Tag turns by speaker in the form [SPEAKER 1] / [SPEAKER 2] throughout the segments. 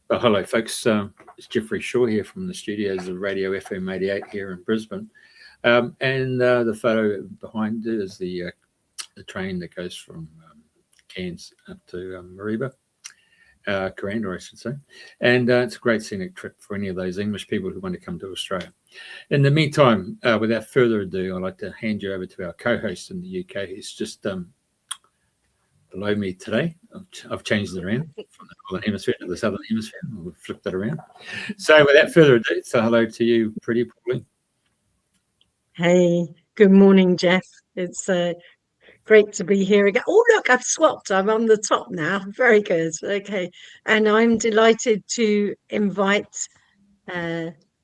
[SPEAKER 1] Well, hello, folks. It's Jeffrey Shaw here from the studios of Radio FM 88 here in Brisbane. And the photo behind it is the train that goes from Cairns up to Mareeba, Kuranda, I should say. And it's a great scenic trip for any of those English people who want to come to Australia. In the meantime, without further ado, I'd like to hand you over to our co-host in the UK. He's just below me today. I've changed it around from the northern hemisphere to the southern hemisphere. We've flipped it around. So without further ado, so hello to you, Priti Pauline.
[SPEAKER 2] Hey, good morning, Jeff. It's great to be here again. Oh, look, I've swapped. I'm on the top now. Very good. Okay. And I'm delighted to invite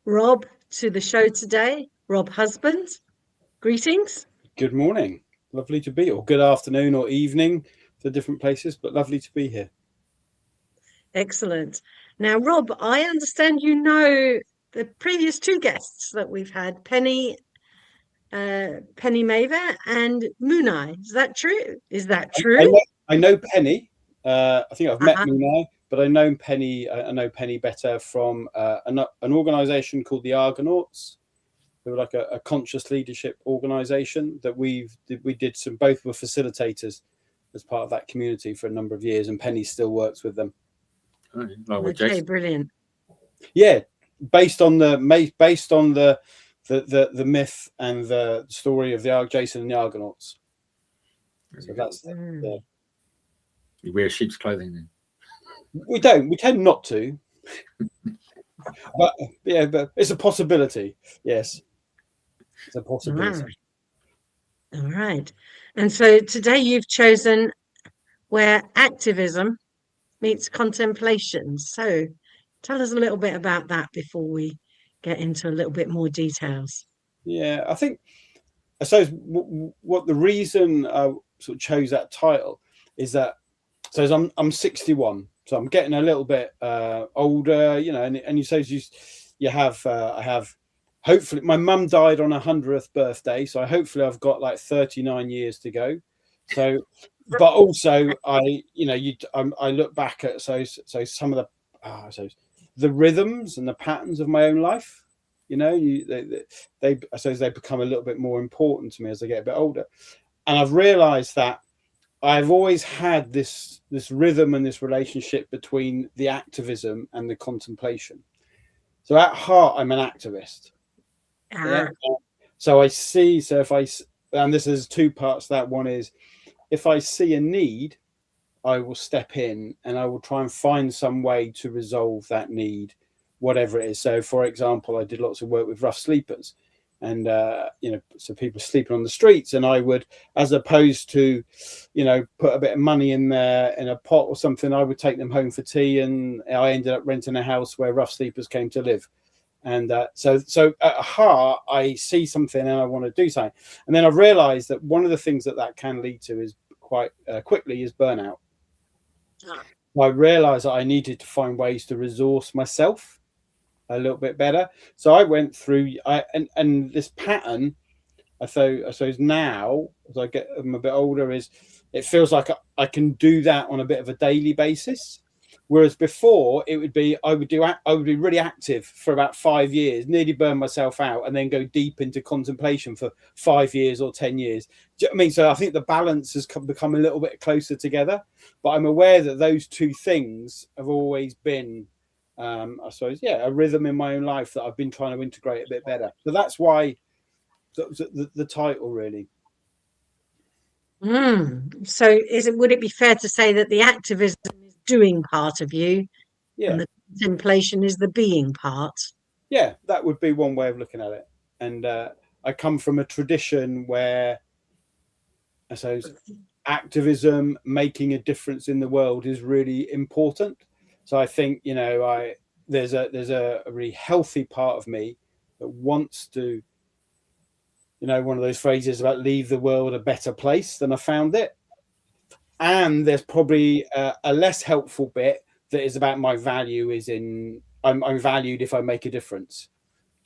[SPEAKER 2] Rob to the show today. Rob Husband, greetings.
[SPEAKER 3] Good morning. Lovely to be, or good afternoon or evening for different places, but lovely to be here.
[SPEAKER 2] Excellent. Now, Rob, I understand you know the previous two guests that we've had, Penny Maver and Moonai. Is that true? Is that true?
[SPEAKER 3] I know Penny. I think I've met Moonai, but I know Penny. I know Penny better from an organisation called the Argonauts. They were like a conscious leadership organisation that we did some. Both were facilitators as part of that community for a number of years, and Penny still works with them.
[SPEAKER 2] Okay, brilliant.
[SPEAKER 3] Yeah, based on the myth and the story of the Jason and the Argonauts. So that's
[SPEAKER 1] you wear sheep's clothing then?
[SPEAKER 3] We don't. We tend not to. But it's a possibility. Yes, it's a possibility.
[SPEAKER 2] All right. And so today you've chosen where activism meets contemplation. So tell us a little bit about that before we get into a little bit more details.
[SPEAKER 3] Yeah, I suppose what the reason I sort of chose that title is that, so I'm 61, so I'm getting a little bit older, you know, and you say you have I have, hopefully my mum died on her 100th birthday, so hopefully I've got like 39 years to go. So, but also I look back at so some of the rhythms and the patterns of my own life. You know, I suppose they become a little bit more important to me as I get a bit older, and I've realised that I've always had this rhythm and this relationship between the activism and the contemplation. So at heart, I'm an activist. Yeah? So I see. So and this is two parts. That one is, if I see a need, I will step in and I will try and find some way to resolve that need, whatever it is. So, for example, I did lots of work with rough sleepers, and so people sleeping on the streets, and I would, as opposed to, put a bit of money in a pot or something, I would take them home for tea, and I ended up renting a house where rough sleepers came to live. And so at heart, I see something and I want to do something. And then I realized that one of the things that can lead to is quite quickly is burnout. I realized that I needed to find ways to resource myself a little bit better. So I went through and this pattern, I suppose now, as I get a bit older, is it feels like I can do that on a bit of a daily basis. Whereas before it would be I would be really active for about 5 years, nearly burn myself out, and then go deep into contemplation for 5 years or 10 years. Do you know what I mean? So I think the balance has become a little bit closer together. But I'm aware that those two things have always been, I suppose, a rhythm in my own life that I've been trying to integrate a bit better. So that's why the title really.
[SPEAKER 2] So would it be fair to say that the activism is doing part of you, and the contemplation is the being part?
[SPEAKER 3] Yeah, that would be one way of looking at it. And I come from a tradition where I suppose activism, making a difference in the world, is really important. So I think there's a really healthy part of me that wants to, one of those phrases about leave the world a better place than I found it. And there's probably a less helpful bit that is about my value is in I'm valued if I make a difference.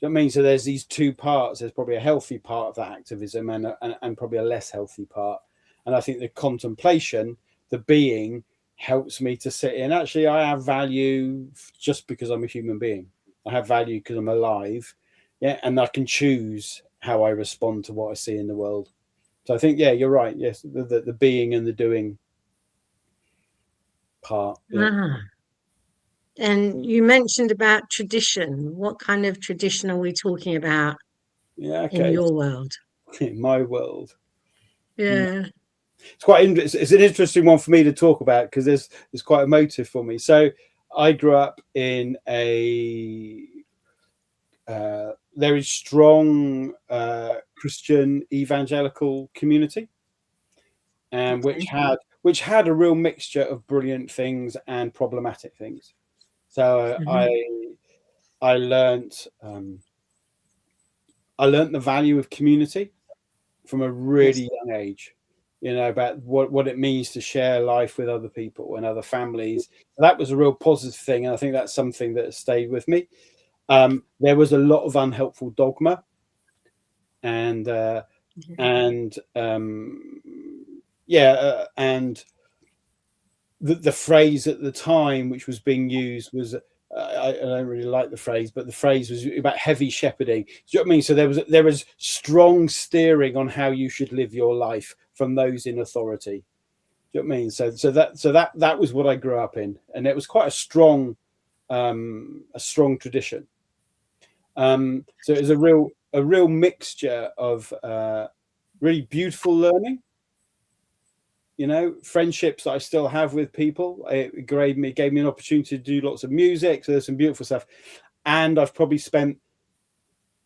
[SPEAKER 3] Do you know what I mean? So there's these two parts. There's probably a healthy part of that activism and probably a less healthy part. And I think the contemplation, the being, helps me to sit in. Actually, I have value just because I'm a human being. I have value because I'm alive. Yeah. And I can choose how I respond to what I see in the world. So I think, yeah, you're right. Yes. The being and the doing part. Yeah.
[SPEAKER 2] Ah. And you mentioned about tradition. What kind of tradition are we talking about
[SPEAKER 3] Yeah.
[SPEAKER 2] in
[SPEAKER 3] Okay.
[SPEAKER 2] your world?
[SPEAKER 3] In my world.
[SPEAKER 2] Yeah.
[SPEAKER 3] It's quite interesting. It's an interesting one for me to talk about because there's quite a motive for me. So I grew up in a very strong Christian evangelical community, and
[SPEAKER 2] Okay.
[SPEAKER 3] which had a real mixture of brilliant things and problematic things. So I learnt the value of community from a
[SPEAKER 2] Yes.
[SPEAKER 3] really young age, about what it means to share life with other people and other families. That was a real positive thing, and I think that's something that has stayed with me. There was a lot of unhelpful dogma, and and and the phrase at the time which was being used was, I don't really like the phrase, but the phrase was about heavy shepherding. Do you know what I mean? So there was strong steering on how you should live your life from those in authority. Do you know what I mean? So that was what I grew up in, and it was quite a strong tradition. So it was a real mixture of really beautiful learning. Friendships that I still have with people. It gave me an opportunity to do lots of music. So there's some beautiful stuff. And I've probably spent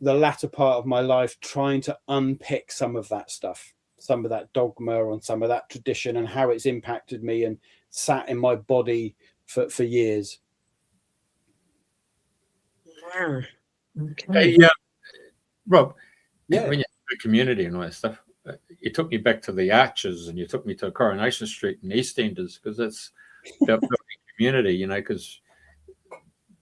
[SPEAKER 3] the latter part of my life trying to unpick some of that stuff, some of that dogma and some of that tradition and how it's impacted me and sat in my body for years.
[SPEAKER 2] Wow.
[SPEAKER 1] Hey,
[SPEAKER 2] Okay.
[SPEAKER 1] Rob,
[SPEAKER 3] Yeah.
[SPEAKER 1] when you the community and all that stuff, you took me back to the Arches and you took me to Coronation Street and EastEnders, because that's about building community, because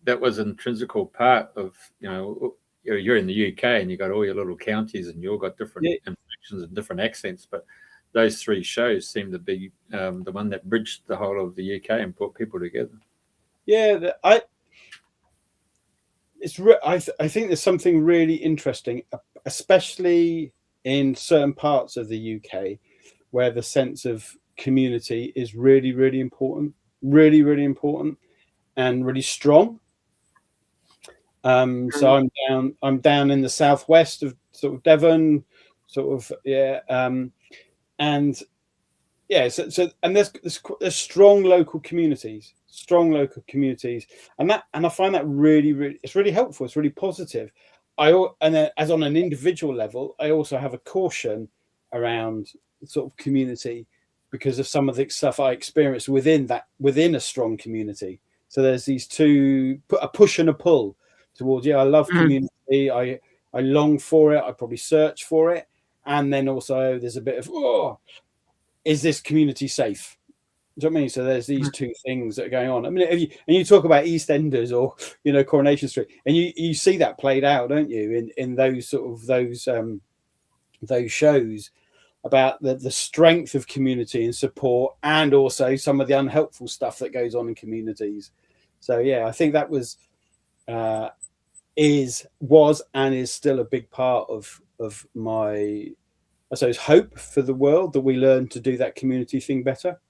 [SPEAKER 1] that was an intrinsical part of, you're in the UK and you got all your little counties and you all got different inflections and different accents, but those three shows seem to be the one that bridged the whole of the UK and brought people together.
[SPEAKER 3] Yeah, I think there's something really interesting, especially in certain parts of the UK, where the sense of community is really, really important, really, really important, and really strong. So I'm down in the southwest of sort of Devon, sort of, and yeah, so and there's strong local communities, and I find that really, really, it's really helpful. It's really positive. And then, as on an individual level, I also have a caution around sort of community because of some of the stuff I experienced within a strong community. So there's these two, a push and a pull towards, I love community. I long for it. I probably search for it. And then also there's a bit of, is this community safe? Do you know what I mean? So there's these two things that are going on. I mean, you talk about EastEnders or Coronation Street, and you see that played out, don't you, in those sort of those shows about the strength of community and support, and also some of the unhelpful stuff that goes on in communities. So yeah, I think that was and is still a big part of my, I suppose, hope for the world, that we learn to do that community thing better.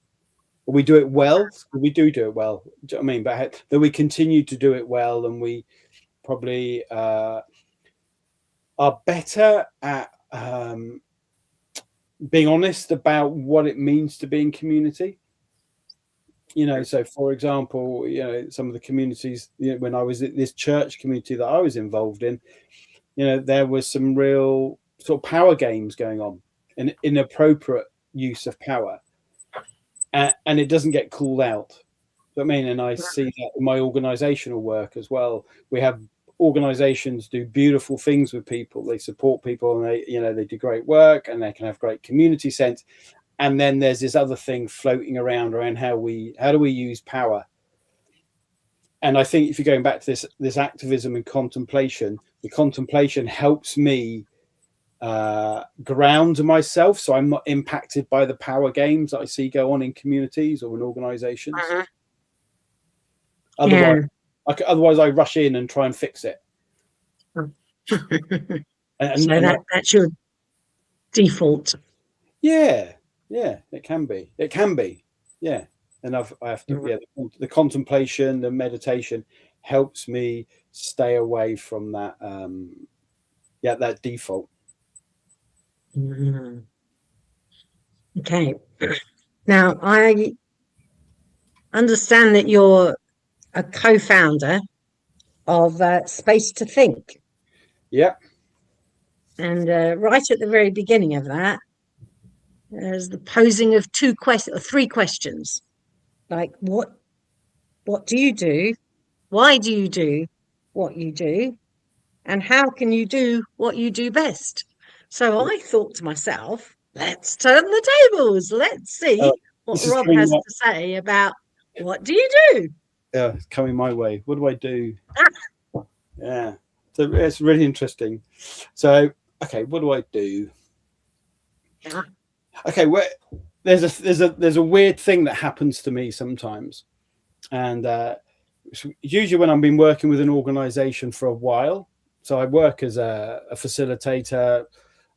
[SPEAKER 3] We do it well. We do it well. Do you know what I mean? But that we continue to do it well, and we probably are better at being honest about what it means to be in community. So for example, some of the communities, when I was at this church community that I was involved in, there was some real sort of power games going on, and inappropriate use of power, and it doesn't get called out. Do you know what I mean? And I see that in my organizational work as well. We have organizations do beautiful things with people. They support people, and they do great work, and they can have great community sense. And then there's this other thing floating around how do we use power. And I think if you're going back to this activism and contemplation, the contemplation helps me ground myself, so I'm not impacted by the power games that I see go on in communities or in organizations. Otherwise I rush in and try and fix it.
[SPEAKER 2] So that's your default.
[SPEAKER 3] Yeah, it can be. Yeah. And I have to, the contemplation, the meditation helps me stay away from that, that default.
[SPEAKER 2] Okay. Now, I understand that you're a co-founder of Space to Think.
[SPEAKER 3] Yeah.
[SPEAKER 2] And right at the very beginning of that, there's the posing of three questions. Like, what do you do? Why do you do what you do? And how can you do what you do best? So I thought to myself, let's turn the tables. Let's see what Rob has to say about what do you do?
[SPEAKER 3] Yeah, it's coming my way. What do I do? Yeah, so it's really interesting. So, okay, what do I do? Okay, there's a weird thing that happens to me sometimes, and usually when I've been working with an organization for a while. So I work as a facilitator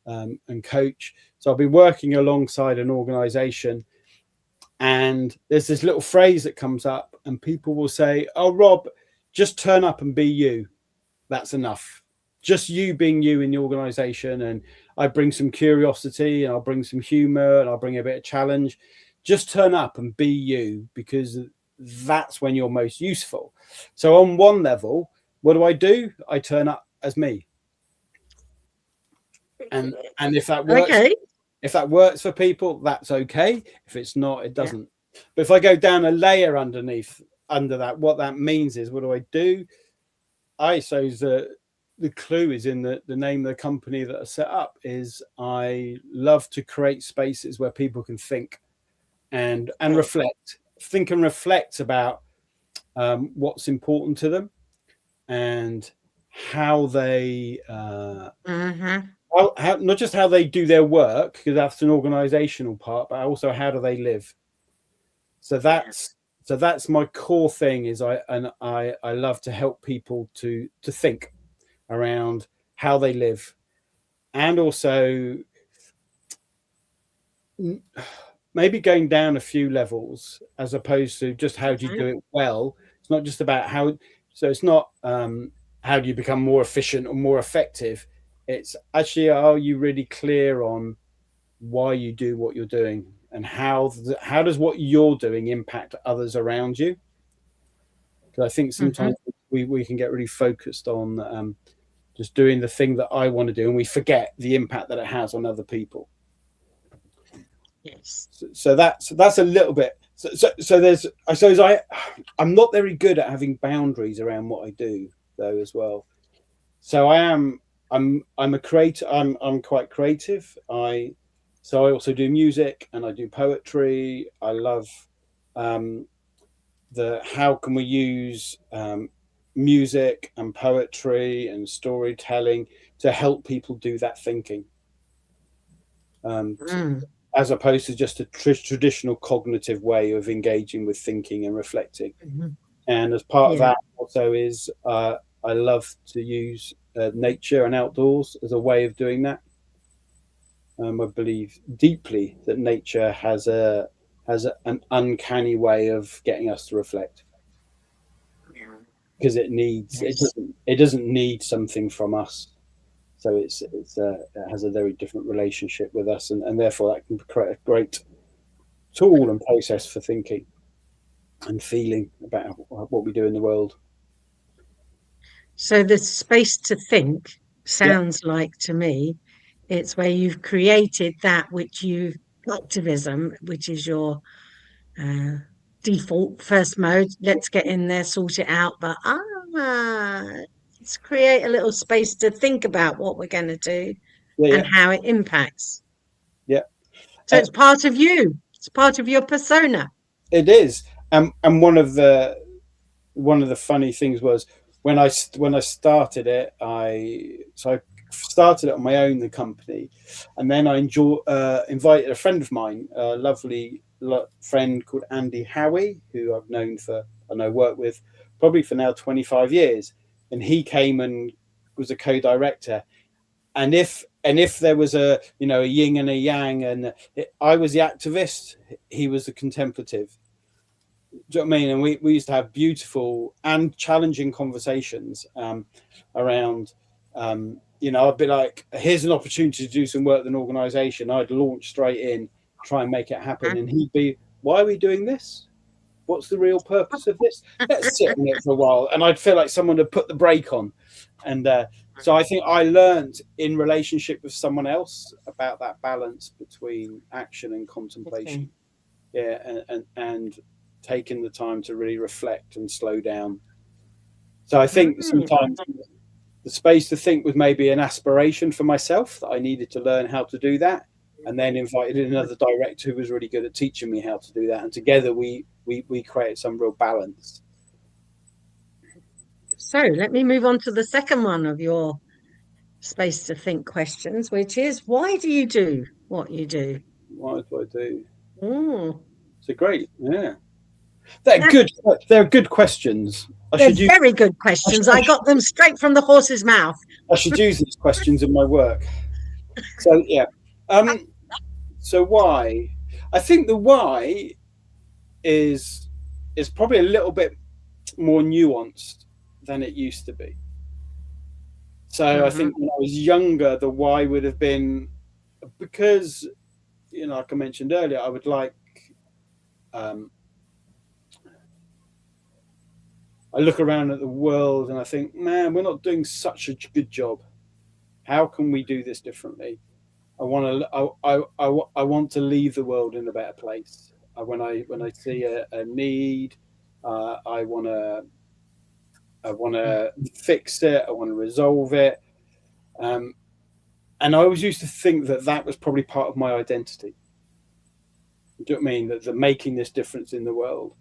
[SPEAKER 3] and coach. So I'll be working alongside an organization, and there's this little phrase that comes up, and people will say, "Oh, Rob, just turn up and be you. That's enough. Just you being you in the organization." And I bring some curiosity, and I'll bring some humor, and I'll bring a bit of challenge. Just turn up and be you, because that's when you're most useful. So on one level, what do? I turn up as me. And if that works, if that works for people, that's okay. If it's not, it doesn't. But if I go down a layer under that, what that means is, what do? I suppose the clue is in the name of the company that I set up. Is I love to create spaces where people can think and reflect, think and reflect about what's important to them, and how they how not just how they do their work, because that's an organizational part, but also how do they live. So that's my core thing. Is I love to help people to think around how they live, and also maybe going down a few levels, as opposed to just how do you do it well. It's not just about how. So it's not how do you become more efficient or more effective. It's actually, are you really clear on why you do what you're doing, and how does what you're doing impact others around you? Because I think sometimes we can get really focused on just doing the thing that I want to do, and we forget the impact that it has on other people.
[SPEAKER 2] Yes.
[SPEAKER 3] So that's a little bit. So there's, I suppose I'm not very good at having boundaries around what I do, though, as well. So I'm a creator. I'm quite creative. So I also do music, and I do poetry. I love how can we use music and poetry and storytelling to help people do that thinking, as opposed to just a traditional cognitive way of engaging with thinking and reflecting. And as part of that also is I love to use nature and outdoors as a way of doing that. I believe deeply that nature has an uncanny way of getting us to reflect, because it doesn't need something from us. So it has a very different relationship with us, and therefore that can create a great tool and process for thinking and feeling about what we do in the world.
[SPEAKER 2] So the space to think sounds like, to me, it's where you've created that which activism, which is your default first mode. Let's get in there, sort it out. But let's create a little space to think about what we're going to do and how it impacts.
[SPEAKER 3] Yeah.
[SPEAKER 2] So it's part of you. It's part of your persona.
[SPEAKER 3] It is. And one of the funny things was when I started it, started it on my own, the company, and then I invited a friend of mine, a lovely friend called Andy Howie, who I've known worked with probably for now 25 years, and he came and was a co-director. And if there was a yin and a yang, and I was the activist, he was the contemplative. Do you know what I mean? And we used to have beautiful and challenging conversations around, I'd be like, here's an opportunity to do some work with an organisation. I'd launch straight in, try and make it happen. And he'd be, why are we doing this? What's the real purpose of this? Let's sit on it for a while. And I'd feel like someone had put the brake on. And so I think I learned in relationship with someone else about that balance between action and contemplation. Yeah, and taking the time to really reflect and slow down. So I think sometimes the space to think was maybe an aspiration for myself, that I needed to learn how to do that, and then invited in another director who was really good at teaching me how to do that. And together we created some real balance.
[SPEAKER 2] So let me move on to the second one of your space to think questions, which is, why do you do what you do?
[SPEAKER 3] Why do I do?
[SPEAKER 2] Mm.
[SPEAKER 3] It's a great, yeah. They're good questions.
[SPEAKER 2] They're very good questions. I got them straight from the horse's mouth.
[SPEAKER 3] I should use these questions in my work. So yeah. So why? I think the why is probably a little bit more nuanced than it used to be. So I think when I was younger, the why would have been because, like I mentioned earlier, I would like, I look around at the world and I think, man, we're not doing such a good job. How can we do this differently? I want to leave the world in a better place. When I see a need, I want to fix it. I want to resolve it. And I always used to think that was probably part of my identity. Do you know what I mean? That making this difference in the world.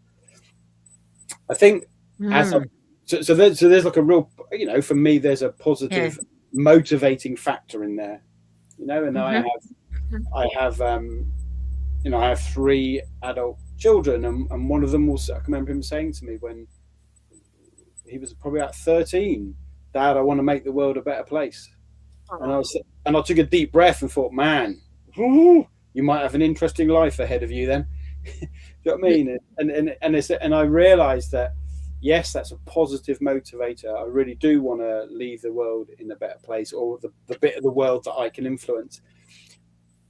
[SPEAKER 3] I think so there's like a real, for me, there's a positive motivating factor in there, and I have I have 3 adult children, and one of them I can remember him saying to me when he was probably about 13, Dad, I want to make the world a better place. And I took a deep breath and thought, man, you might have an interesting life ahead of you then. Do you know what I mean? And I realized that, yes, that's a positive motivator. I really do want to leave the world in a better place, or the bit of the world that I can influence.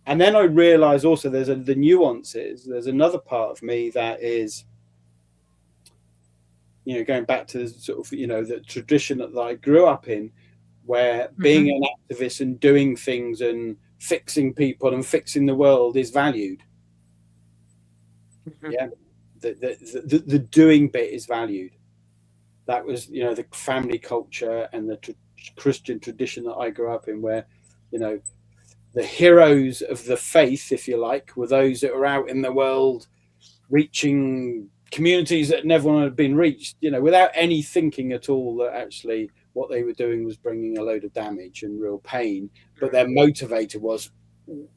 [SPEAKER 3] And then I realized also the nuances. There's another part of me that is, going back to the sort of, the tradition that I grew up in, where being an activist and doing things and fixing people and fixing the world is valued. Yeah, the doing bit is valued. That was, the family culture and the Christian tradition that I grew up in, where, the heroes of the faith, if you like, were those that were out in the world reaching communities that never had been reached, without any thinking at all that actually what they were doing was bringing a load of damage and real pain. But their motivator was,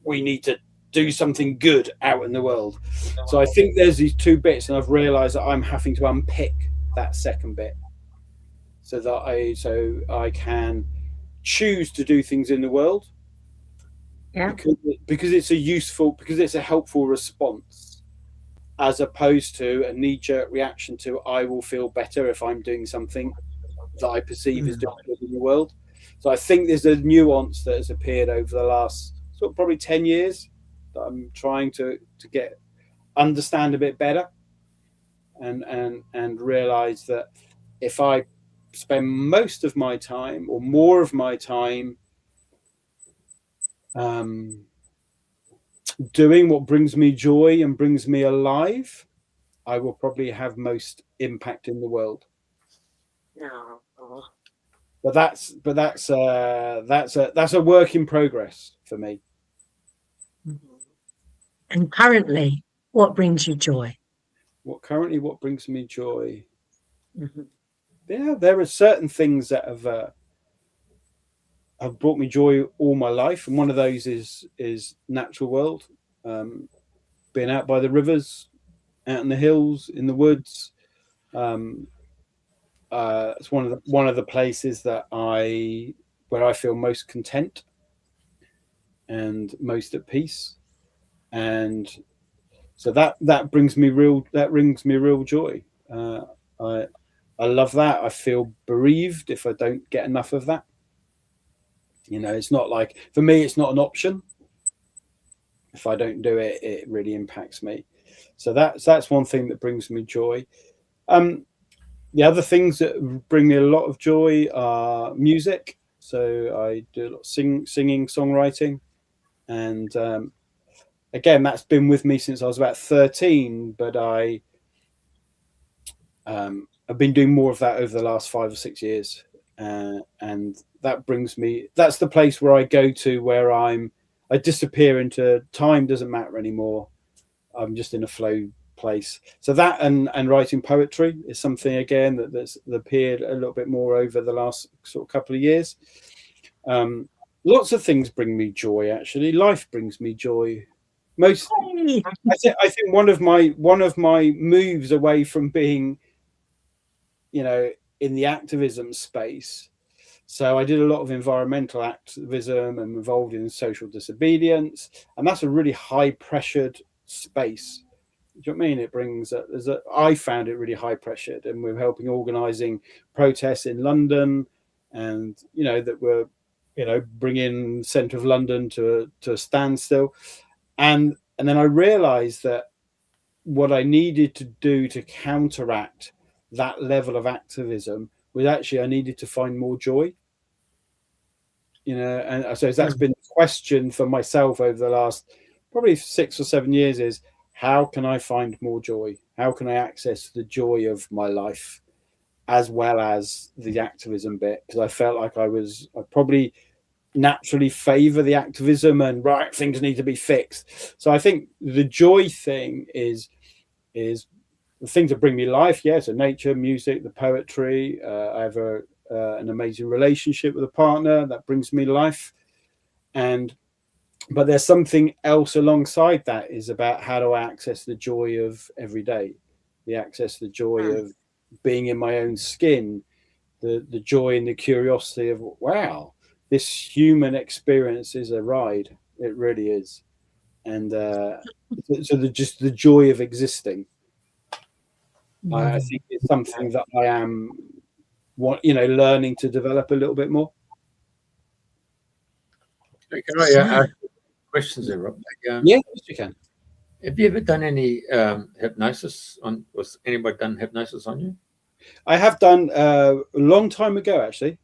[SPEAKER 3] we need to do something good out in the world. So I think there's these 2 bits, and I've realized that I'm having to unpick that second bit so that I can choose to do things in the world. Yeah. Because it's a helpful response, as opposed to a knee-jerk reaction to, I will feel better if I'm doing something that I perceive as doing good in the world. So I think there's a nuance that has appeared over the last sort of probably 10 years that I'm trying to understand a bit better, and realize that if I spend most of my time or more of my time doing what brings me joy and brings me alive, I will probably have most impact in the world. But that's a work in progress for me.
[SPEAKER 2] And currently, what brings you joy?
[SPEAKER 3] What brings me joy? Yeah, there are certain things that have have brought me joy all my life, and one of those is natural world, being out by the rivers, out in the hills, in the woods. It's one of the places that where I feel most content and most at peace, and so that brings me real joy. I love that. I feel bereaved if I don't get enough of that. It's not like, for me, it's not an option. If I don't do it, it really impacts me. So that's one thing that brings me joy. The other things that bring me a lot of joy are music. So I do a lot of singing, songwriting, and again, that's been with me since I was about 13. But I've been doing more of that over the last 5 or 6 years, and that's the place where I go to, where I disappear into time. Doesn't matter anymore. I'm just in a flow place. So that and writing poetry is something, again, that's appeared a little bit more over the last sort of couple of years. Lots of things bring me joy. Actually, life brings me joy. I think one of my moves away from being, in the activism space. So I did a lot of environmental activism and involved in social disobedience, and that's a really high pressured space. Do you know what I mean? It brings I found it really high pressured, and we're helping organising protests in London, and that we're bringing centre of London to a standstill, and then I realised that what I needed to do to counteract that level of activism was actually I needed to find more joy. And I suppose that's been the question for myself over the last probably 6 or 7 years, is how can I find more joy? How can I access the joy of my life as well as the activism bit? Because I felt like I probably naturally favor the activism and things need to be fixed. So I think the joy thing is the things that bring me life. Yeah, so nature, music, the poetry. I have an amazing relationship with a partner that brings me life, but there's something else alongside that, is about how do I access the joy of every day, the joy of being in my own skin, the joy and the curiosity of, wow, this human experience is a ride. It really is. And so just the joy of existing, I think it's something that I am learning to develop a little bit more.
[SPEAKER 1] Can I ask questions there, Rob?
[SPEAKER 3] Yeah, yes, you can.
[SPEAKER 1] Have you ever done any hypnosis was anybody done hypnosis on you?
[SPEAKER 3] I have done a long time ago, actually.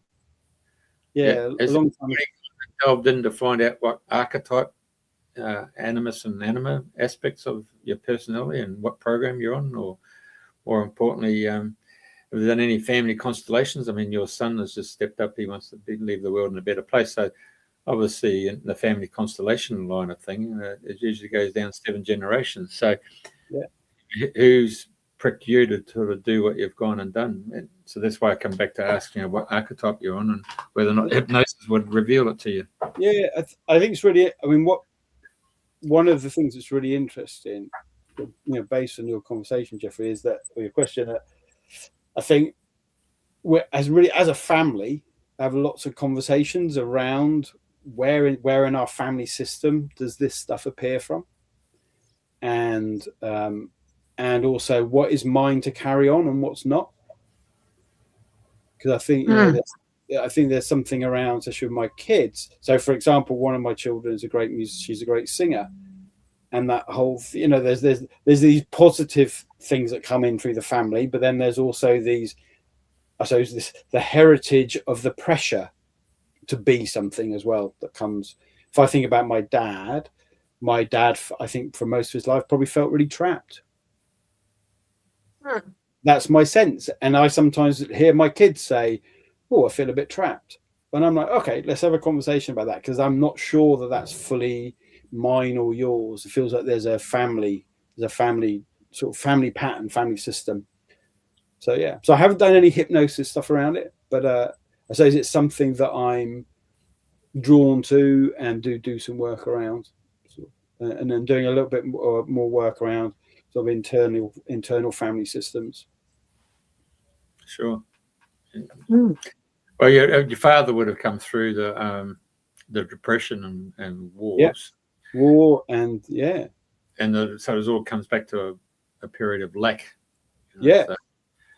[SPEAKER 3] Yeah, a long time ago.
[SPEAKER 1] Delved in to find out what archetype, animus and anima aspects of your personality and what program you're on, or more importantly, have you done any family constellations? I mean, your son has just stepped up. He wants to leave the world in a better place. So obviously in the family constellation line of thing, it usually goes down 7 generations. So who's pricked you to sort of do what you've gone and done? And so that's why I come back to ask, what archetype you're on and whether or not hypnosis would reveal it to you. Yeah,
[SPEAKER 3] I think it's really, one of the things that's really interesting, based on your conversation, Jeffrey, is that, or your question, that I think as a family, have lots of conversations around where in our family system does this stuff appear from, and also what is mine to carry on and what's not. Because I think I think there's something around, especially with my kids. So, for example, one of my children is she's a great singer, and that whole there's these positive things that come in through the family, but then there's also these, I suppose, the heritage of the pressure to be something as well that comes. If I think about my dad, I think for most of his life probably felt really trapped. That's my sense. And I sometimes hear my kids say, oh, I feel a bit trapped. And I'm like, okay, let's have a conversation about that, because I'm not sure that that's fully mine or yours. It feels like there's a family sort of family pattern, family system. So yeah, so I haven't done any hypnosis stuff around it, but I suppose it's something that I'm drawn to and do some work around, and then doing a little bit more work around sort of internal family systems.
[SPEAKER 1] Sure.
[SPEAKER 2] Mm.
[SPEAKER 1] Well, your father would have come through the depression and wars.
[SPEAKER 3] Yeah. War and yeah.
[SPEAKER 1] And so it all comes back to a period of lack.
[SPEAKER 3] Yeah.
[SPEAKER 1] So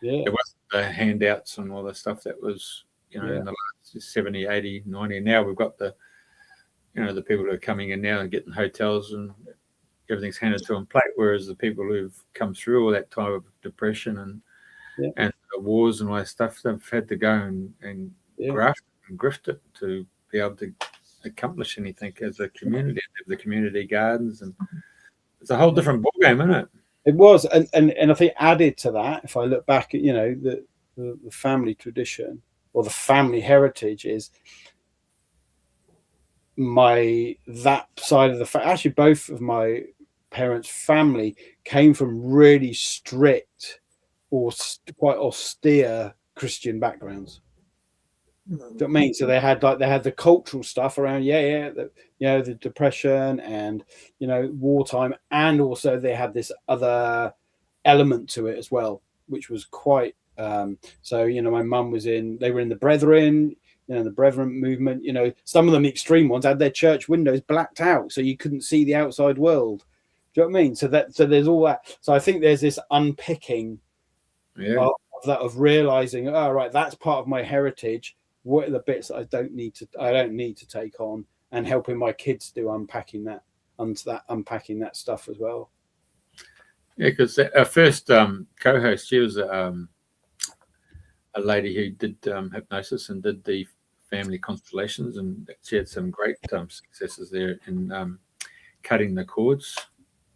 [SPEAKER 3] Yeah.
[SPEAKER 1] it wasn't the handouts and all the stuff that was, in the last 70, 80, 90. Now we've got the people who are coming in now and getting hotels and everything's handed to them plate, whereas the people who've come through all that time of depression and the wars and all that stuff, they've had to go and graft and grift it to be able to accomplish anything as a community. The community gardens, and it's a whole different ballgame, isn't it?
[SPEAKER 3] It was, and I think added to that, if I look back at the family tradition or the family heritage, is that side of actually both of my parents' family came from really strict or quite austere Christian backgrounds. Do you know what I mean? So they had the cultural stuff around, the depression and wartime, and also they had this other element to it as well, which was quite. So my mum they were in the Brethren, the Brethren movement. Some of them extreme ones had their church windows blacked out, so you couldn't see the outside world. Do you know what I mean? So there's all that. So I think there's this unpicking of realizing, oh, right, that's part of my heritage. What are the bits that I don't need to take on, and helping my kids do unpacking that stuff as well.
[SPEAKER 1] Yeah, because our first co-host, she was a lady who did hypnosis and did the family constellations, and she had some great successes there in cutting the cords.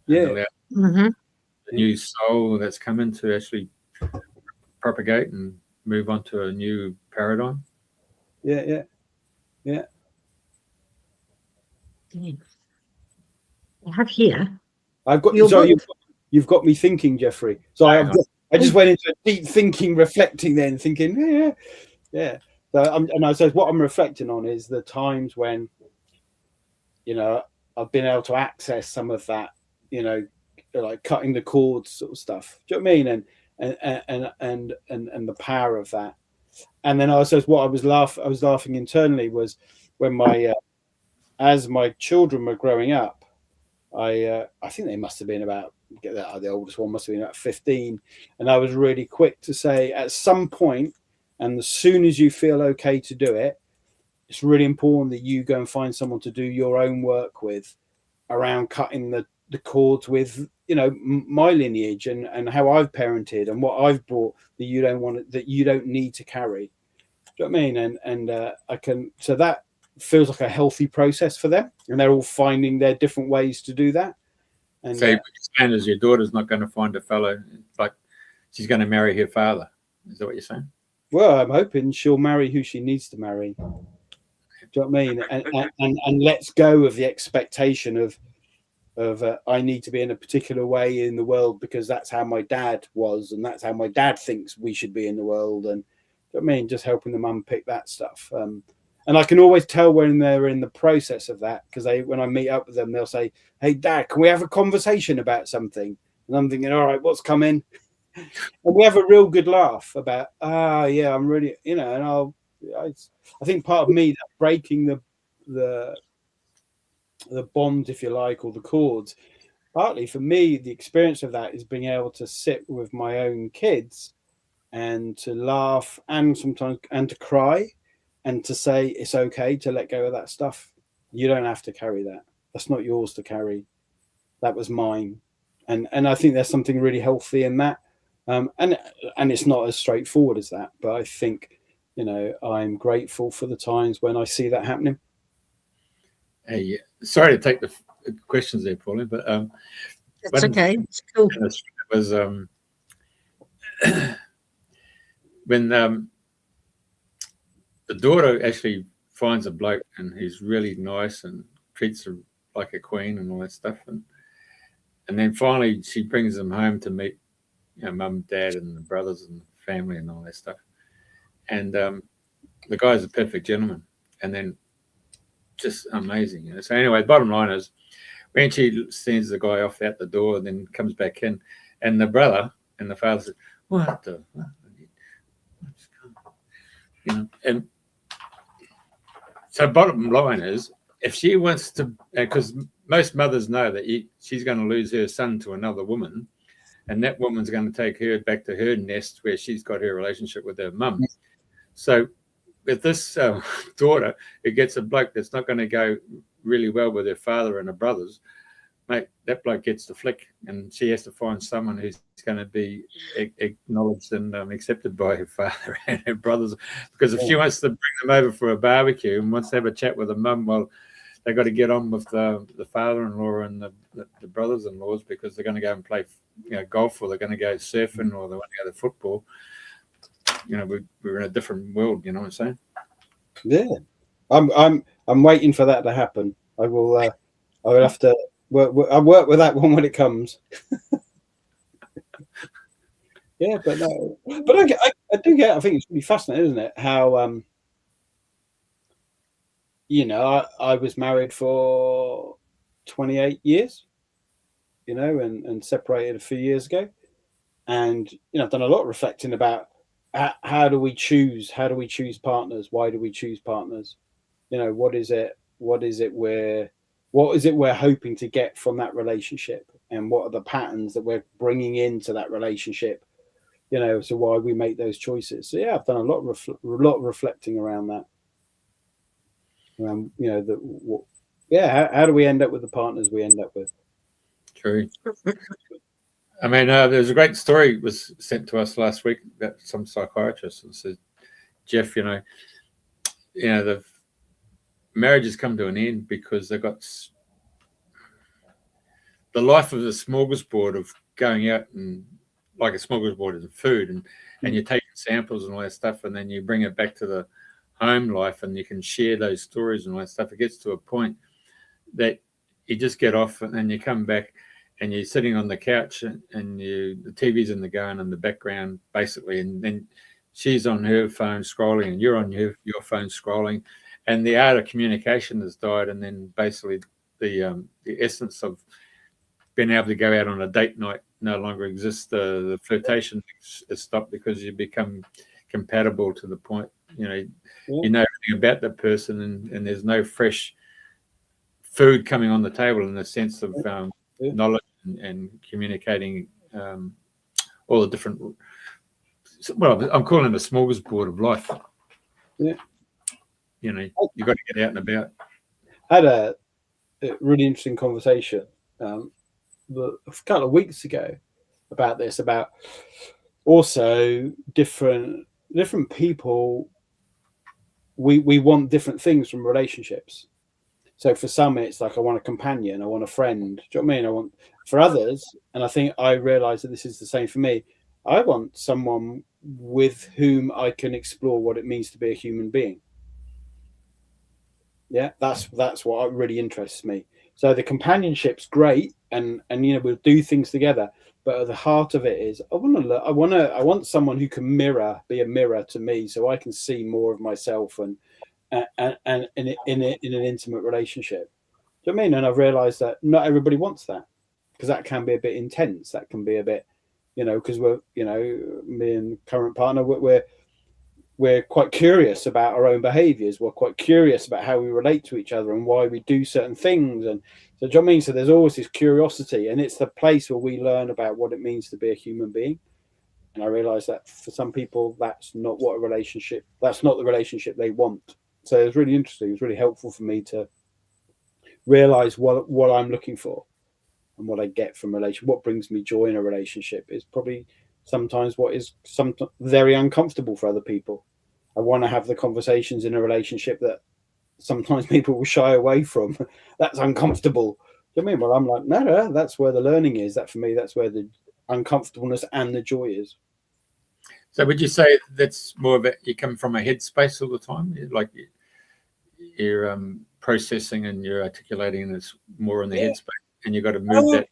[SPEAKER 3] Yeah.
[SPEAKER 1] The new soul that's come in to actually propagate and move on to a new paradigm.
[SPEAKER 2] I have here.
[SPEAKER 3] I've got you've got me thinking, Jeffrey. So I just went into deep thinking, reflecting, then thinking, yeah. So I suppose what I'm reflecting on is the times when, I've been able to access some of that, like cutting the cords sort of stuff. Do you know what I mean? And the power of that. And then I suppose what I was laughing internally was when as my children were growing up, I think they must have been about, the oldest one must have been about 15, and I was really quick to say at some point, and as soon as you feel okay to do it, it's really important that you go and find someone to do your own work with around cutting the cords with my lineage and how I've parented and what I've brought that you don't need to carry. Do you know what I mean? And I can, so that feels like a healthy process for them, and they're all finding their different ways to do that. And
[SPEAKER 1] so as your daughter's not going to find a fellow, like she's going to marry her father. Is that what you're saying?
[SPEAKER 3] Well, I'm hoping she'll marry who she needs to marry. Do you know what I mean? And let's go of the expectation of I need to be in a particular way in the world because that's how my dad was, and that's how my dad thinks we should be in the world. And do you know what I mean? Just helping them unpick that stuff. And I can always tell when they're in the process of that, because when I meet up with them, they'll say, "Hey, Dad, can we have a conversation about something?" And I'm thinking, "All right, what's coming?" And we have a real good laugh about, I'm really, and I think part of me that breaking the bond, if you like, or the cords, partly for me, the experience of that is being able to sit with my own kids and to laugh and sometimes and to cry and to say it's okay to let go of that stuff. You don't have to carry that. That's not yours to carry. That was mine. And I think there's something really healthy in that. And it's not as straightforward as that, but I think, I'm grateful for the times when I see that happening.
[SPEAKER 1] Hey, sorry to take the questions there, Pauline, but
[SPEAKER 2] it's okay. It's cool.
[SPEAKER 1] It was when the daughter actually finds a bloke and he's really nice and treats her like a queen and all that stuff, and then finally she brings him home to meet, mum, dad, and the brothers and family and all that stuff, and the guy's a perfect gentleman, and then just amazing. You know? So anyway, bottom line is, when she sends the guy off out the door and then comes back in, and the brother and the father says, "What the?" You know, and so bottom line is, if she wants to, because most mothers know that she's going to lose her son to another woman, and that woman's going to take her back to her nest where she's got her relationship with her mum. So with this daughter, who gets a bloke that's not going to go really well with her father and her brothers, mate, that bloke gets the flick, and she has to find someone who's going to be acknowledged and accepted by her father and her brothers. Because if she wants to bring them over for a barbecue and wants to have a chat with her mum, well, they've got to get on with the father-in-law and the brothers-in-laws, because they're going to go and play, golf, or they're going to go surfing, or they want to go to football. You know, we're in a different world. You know what I'm saying?
[SPEAKER 3] Yeah, I'm waiting for that to happen. I will have to. I'll work with that one when it comes. Yeah, but no, but I do get. I think it's really fascinating, isn't it? How I was married for 28 years, and separated a few years ago, and I've done a lot of reflecting about how do we choose partners? Why do we choose partners? What is it we're hoping to get from that relationship, and what are the patterns that we're bringing into that relationship, so why we make those choices. So yeah, I've done a lot of reflecting around that. How do we end up with the partners we end up with?
[SPEAKER 1] True. I mean, there's a great story was sent to us last week about some psychiatrist, and said, Jeff, the marriage has come to an end because they've got the life of the smorgasbord of going out, and like a smorgasbord is food, and you're taking samples and all that stuff, and then you bring it back to the home life, and you can share those stories and all that stuff. It gets to a point that you just get off, and then you come back, and you're sitting on the couch, and the TV's in the going in the background, basically, and then she's on her phone scrolling, and you're on your phone scrolling, and the art of communication has died, and then basically the essence of being able to go out on a date night no longer exists. The flirtation is stopped because you become compatible to the point, you know everything about that person, and there's no fresh food coming on the table in the sense of knowledge and communicating all the different. Well, I'm calling it a smorgasbord of life.
[SPEAKER 3] Yeah,
[SPEAKER 1] you've got to get out and about.
[SPEAKER 3] I had a really interesting conversation a couple of weeks ago about this, about also different people. We want different things from relationships. So for some, it's like, I want a companion, I want a friend. Do you know what I mean? For others, and I think I realize that this is the same for me, I want someone with whom I can explore what it means to be a human being. Yeah, that's what really interests me. So the companionship's great, and we'll do things together. But at the heart of it is, I want someone who can be a mirror to me, so I can see more of myself, and in an intimate relationship. Do you know what I mean? And I've realised that not everybody wants that, because that can be a bit intense. That can be a bit, because we're, me and current partner, we're quite curious about our own behaviours. We're quite curious about how we relate to each other and why we do certain things. And so, do you know what I mean? So there's always this curiosity, and it's the place where we learn about what it means to be a human being. And I realise that for some people, that's not the relationship they want. So it was really interesting. It was really helpful for me to realise what I'm looking for and what I get from relationship. What brings me joy in a relationship is probably sometimes what is very uncomfortable for other people. I want to have the conversations in a relationship that sometimes people will shy away from. That's uncomfortable. Do you know what I mean? Well, I'm like, no, that's where the learning is. That for me, that's where the uncomfortableness and the joy is.
[SPEAKER 1] So would you say that's more of you come from a headspace all the time? Like you're processing and you're articulating, and it's more in the headspace, and you've got to move that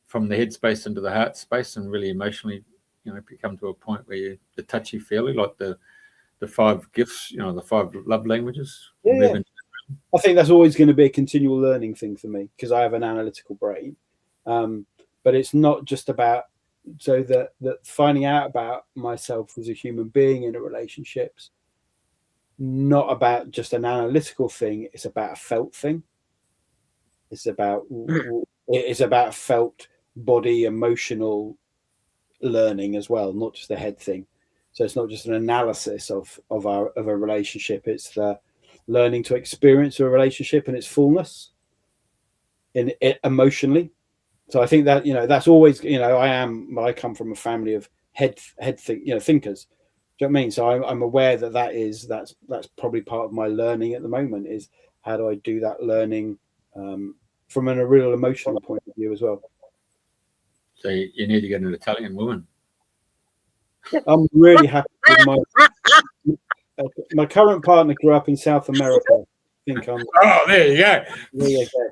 [SPEAKER 1] from the headspace into the heart space, and really emotionally, come to a point where the touchy-feely, like the 5 gifts, the 5 love languages.
[SPEAKER 3] Yeah. I think that's always going to be a continual learning thing for me because I have an analytical brain. But it's not just about that finding out about myself as a human being in a relationships, not about just an analytical thing. It's about a felt thing. It's about felt body, emotional learning as well, not just a head thing. So it's not just an analysis of a relationship. It's the learning to experience a relationship in its fullness, in it emotionally. So I think that that's always I come from a family of thinkers. Do you know what I mean? So I'm aware that's probably part of my learning at the moment is how do I do that learning from a real emotional point of view as well.
[SPEAKER 1] So you need to get an Italian woman.
[SPEAKER 3] I'm really happy with my current partner grew up in South America. I think I'm.
[SPEAKER 1] Oh, there you go.
[SPEAKER 3] There you go.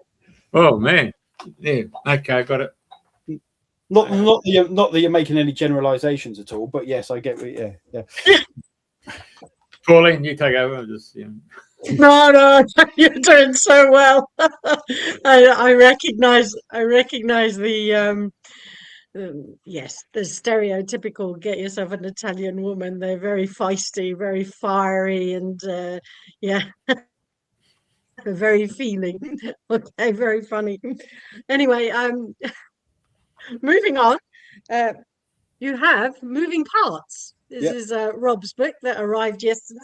[SPEAKER 1] Oh man, yeah. Okay, I got it.
[SPEAKER 3] Not that you're making any generalizations at all, but yes, I get it. Yeah.
[SPEAKER 1] Pauline, you take over.
[SPEAKER 2] No, you're doing so well. I recognize the yes, the stereotypical get yourself an Italian woman. They're very feisty, very fiery, and yeah, very feeling. Okay, very funny. Anyway, moving on. You have Moving Parts. This is Rob's book that arrived yesterday.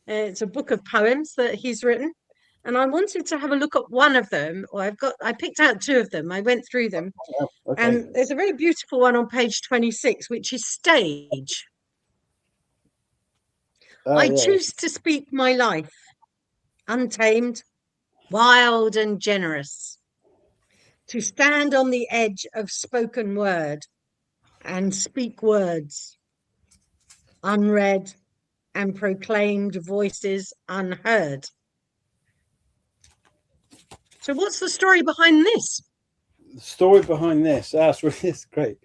[SPEAKER 2] It's a book of poems that he's written. And I wanted to have a look at one of them. Or I picked out two of them. I went through them.
[SPEAKER 3] Okay.
[SPEAKER 2] And there's a very beautiful one on page 26, which is Stage. I choose to speak my life, untamed, wild and generous, to stand on the edge of spoken word and speak words, unread and proclaimed voices unheard. So what's the story behind this?
[SPEAKER 3] The story behind this, that's great.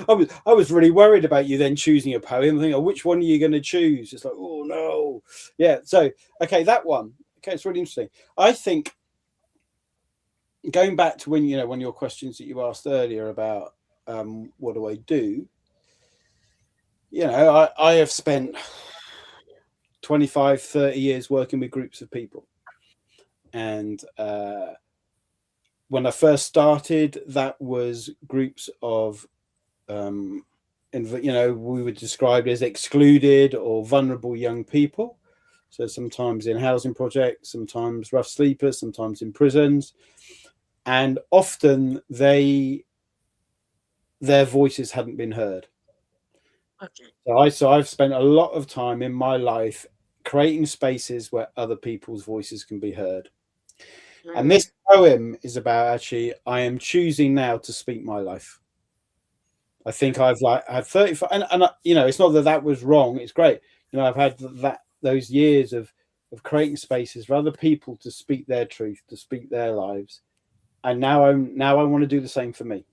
[SPEAKER 3] I was really worried about you then choosing a poem. Thinking, oh, which one are you going to choose? It's like, oh no, yeah. So okay, that one. Okay, it's really interesting. I think going back to when one of your questions that you asked earlier about what do I do? I have spent 25, 30 years working with groups of people, and when I first started, that was groups of, we would describe as excluded or vulnerable young people. So sometimes in housing projects, sometimes rough sleepers, sometimes in prisons, and often their voices hadn't been heard. Okay. So I've spent a lot of time in my life creating spaces where other people's voices can be heard. And this poem is about I am choosing now to speak my life. I think I've had 35, and it's not that was wrong. It's great. I've had those years of creating spaces for other people to speak their truth, to speak their lives, and now I want to do the same for me.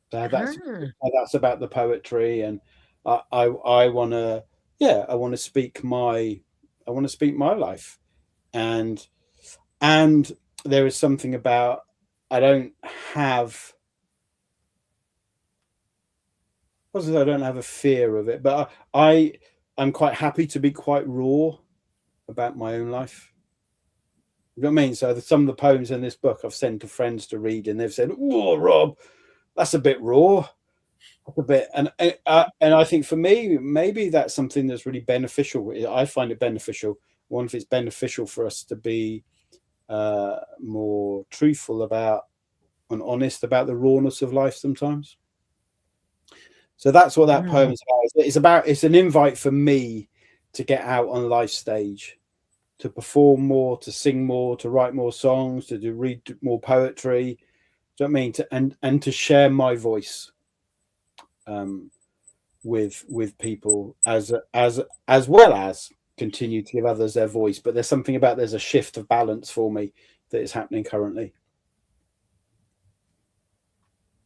[SPEAKER 3] So that's about the poetry, and I want to speak my life, and there is something about I don't have a fear of it, but I'm quite happy to be quite raw about my own life. You know what I mean? So some of the poems in this book I've sent to friends to read, and they've said, "Oh, Rob, that's a bit raw." A bit, and I think for me, maybe that's something that's really beneficial. I find it beneficial. One, if it's beneficial for us to be more truthful about and honest about the rawness of life sometimes. So that's what that poem is about. It's an invite for me to get out on life stage, to perform more, to sing more, to write more songs, to read more poetry. Do you know what I mean? And to share my voice with people as well as continue to give others their voice. But there's something about there's a shift of balance for me that is happening currently.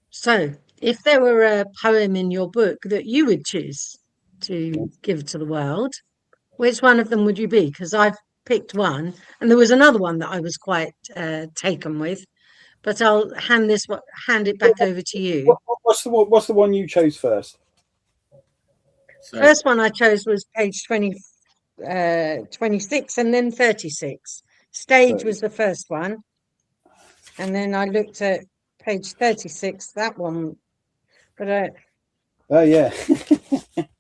[SPEAKER 2] So if there were a poem in your book that you would choose to give to the world, which one of them would you be? Because I've picked one, and there was another one that I was quite taken with. But I'll hand it back over to you.
[SPEAKER 3] What's the one you chose first?
[SPEAKER 1] So,
[SPEAKER 2] First one I chose was page 26, and then 36. Stage was the first one, and then I looked at page 36, that one. But
[SPEAKER 3] oh yeah,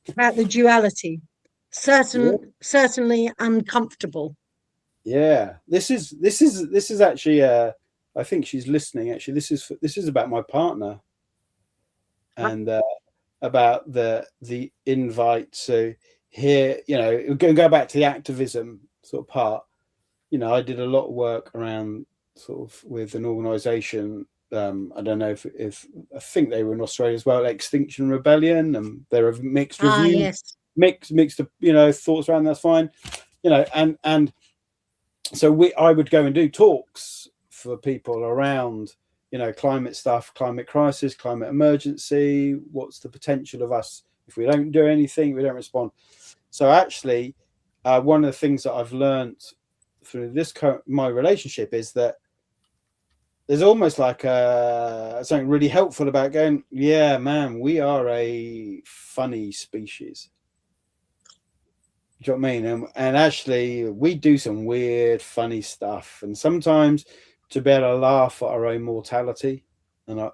[SPEAKER 2] about the duality, certainly uncomfortable.
[SPEAKER 3] Yeah, this is actually. I think she's listening. Actually, this is about my partner, and about the invite. So here, we're going to go back to the activism sort of part. I did a lot of work around sort of with an organisation. I don't know if I think they were in Australia as well, Extinction Rebellion, and there are mixed reviews,
[SPEAKER 2] Yes.
[SPEAKER 3] mixed thoughts around. That's fine, and so I would go and do talks for people around climate stuff, climate crisis, climate emergency. What's the potential of us if we don't do anything, we don't respond? So actually, one of the things that I've learned through my relationship is that there's almost like something really helpful about going, yeah, man, we are a funny species. Do you know what I mean? And actually, we do some weird, funny stuff. And sometimes to be able to laugh at our own mortality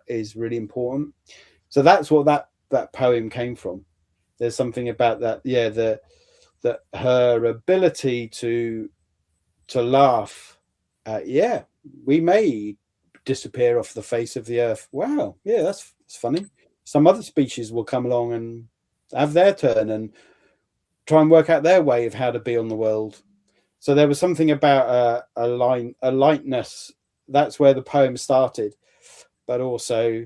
[SPEAKER 3] is really important. So that's what that poem came from. There's something about that, that her ability to laugh at, we may disappear off the face of the earth. Wow, yeah, that's funny. Some other species will come along and have their turn and try and work out their way of how to be on the world. So there was something about a lightness. That's where the poem started. But also,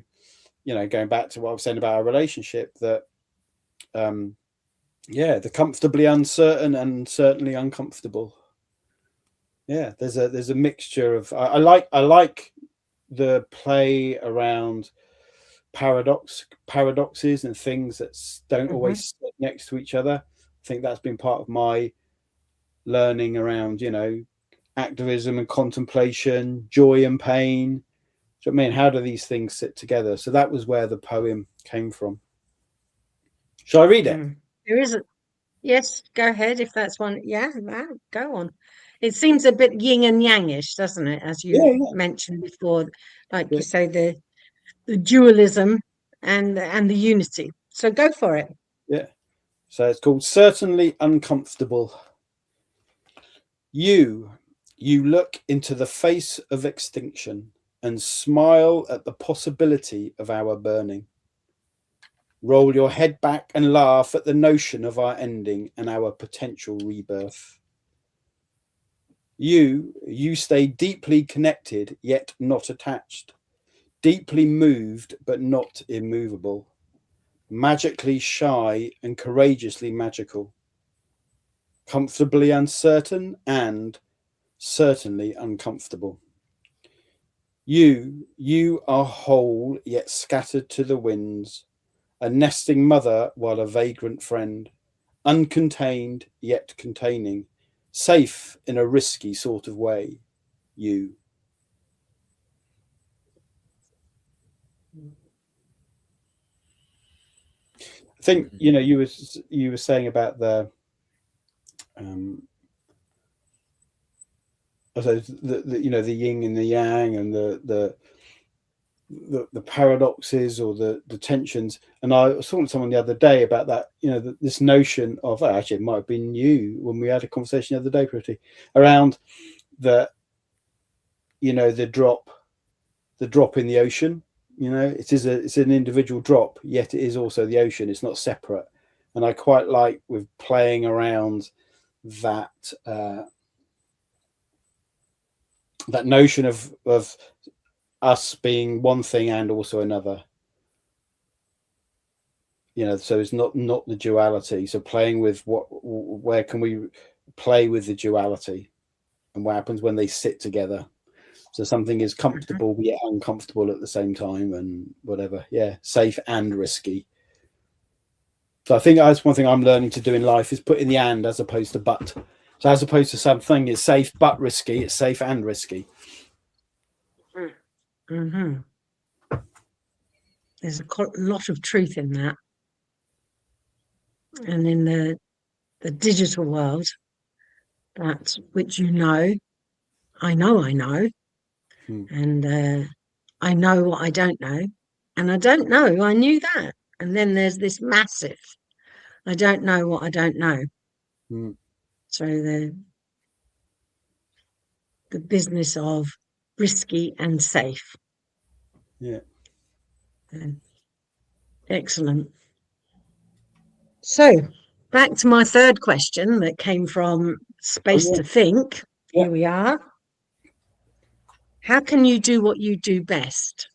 [SPEAKER 3] going back to what I was saying about our relationship, that the comfortably uncertain and certainly uncomfortable. Yeah, there's a mixture of I like the play around paradoxes and things that don't always sit next to each other. I think that's been part of my learning around, activism and contemplation, joy and pain. Do you know what I mean? How do these things sit together? So that was where the poem came from. Shall I read it?
[SPEAKER 2] There is yes, go ahead if that's one. Yeah, go on. It seems a bit yin and yangish, doesn't it? As you mentioned before, like you say, the dualism and the unity. So go for it.
[SPEAKER 3] Yeah. So it's called Certainly Uncomfortable. You look into the face of extinction and smile at the possibility of our burning. Roll your head back and laugh at the notion of our ending and our potential rebirth. You stay deeply connected yet not attached, deeply moved but not immovable, magically shy and courageously magical, comfortably uncertain and certainly uncomfortable. You are whole yet scattered to the winds, a nesting mother while a vagrant friend, uncontained yet containing, safe in a risky sort of way. You. I think you were saying about the the yin and the yang and the paradoxes or the tensions. And I was talking to someone the other day about that, this notion of, actually it might have been you when we had a conversation the other day, Priti, around the drop in the ocean. It's an individual drop, yet it is also the ocean. It's not separate. And I quite like with playing around that that notion of us being one thing and also another. So it's not the duality. So playing with where can we play with the duality, and what happens when they sit together. So something is comfortable yet uncomfortable at the same time, and whatever. Yeah, safe and risky. So I think that's one thing I'm learning to do in life, is put in the and as opposed to but. So as opposed to something it's safe but risky, it's safe and risky.
[SPEAKER 2] Mm-hmm. There's a lot of truth in that. And in the digital world, that which I know, and I know what I don't know, and I don't know, I knew that. And then there's this massive, I don't know what I don't know. So the business of risky and safe.
[SPEAKER 3] Yeah.
[SPEAKER 2] Excellent. So back to my third question that came from Space to Think.
[SPEAKER 3] Yeah.
[SPEAKER 2] Here we are. How can you do what you do best?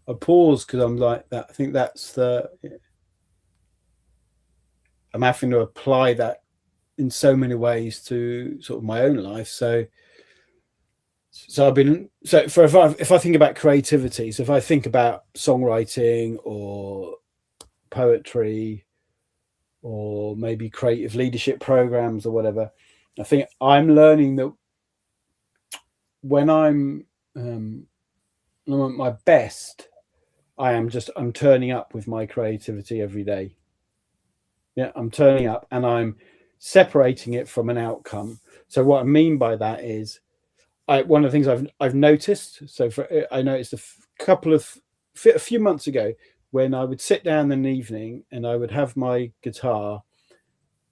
[SPEAKER 3] I pause because I'm like that. I think that's I'm having to apply that in so many ways to sort of my own life. So I've been if I think about creativity, so if I think about songwriting or poetry or maybe creative leadership programs or whatever, I think I'm learning that when I'm at my best, I'm turning up with my creativity every day. Yeah, I'm turning up and I'm separating it from an outcome. So what I mean by that is, one of the things I've noticed. So I noticed a few months ago when I would sit down in the evening and I would have my guitar,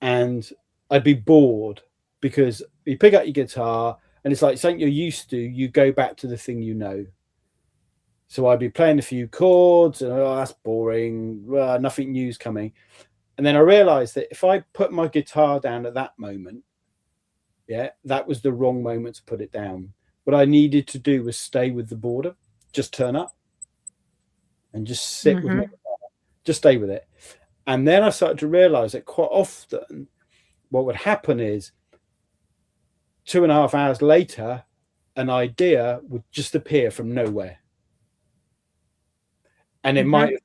[SPEAKER 3] and I'd be bored because you pick up your guitar and it's like something you're used to. You go back to the thing you know. So I'd be playing a few chords and that's boring. Nothing new's coming. And then I realized that if I put my guitar down at that moment, that was the wrong moment to put it down. What I needed to do was stay with the border, just turn up and just sit with my guitar, just stay with it. And then I started to realize that quite often what would happen is 2.5 hours later, an idea would just appear from nowhere. And it might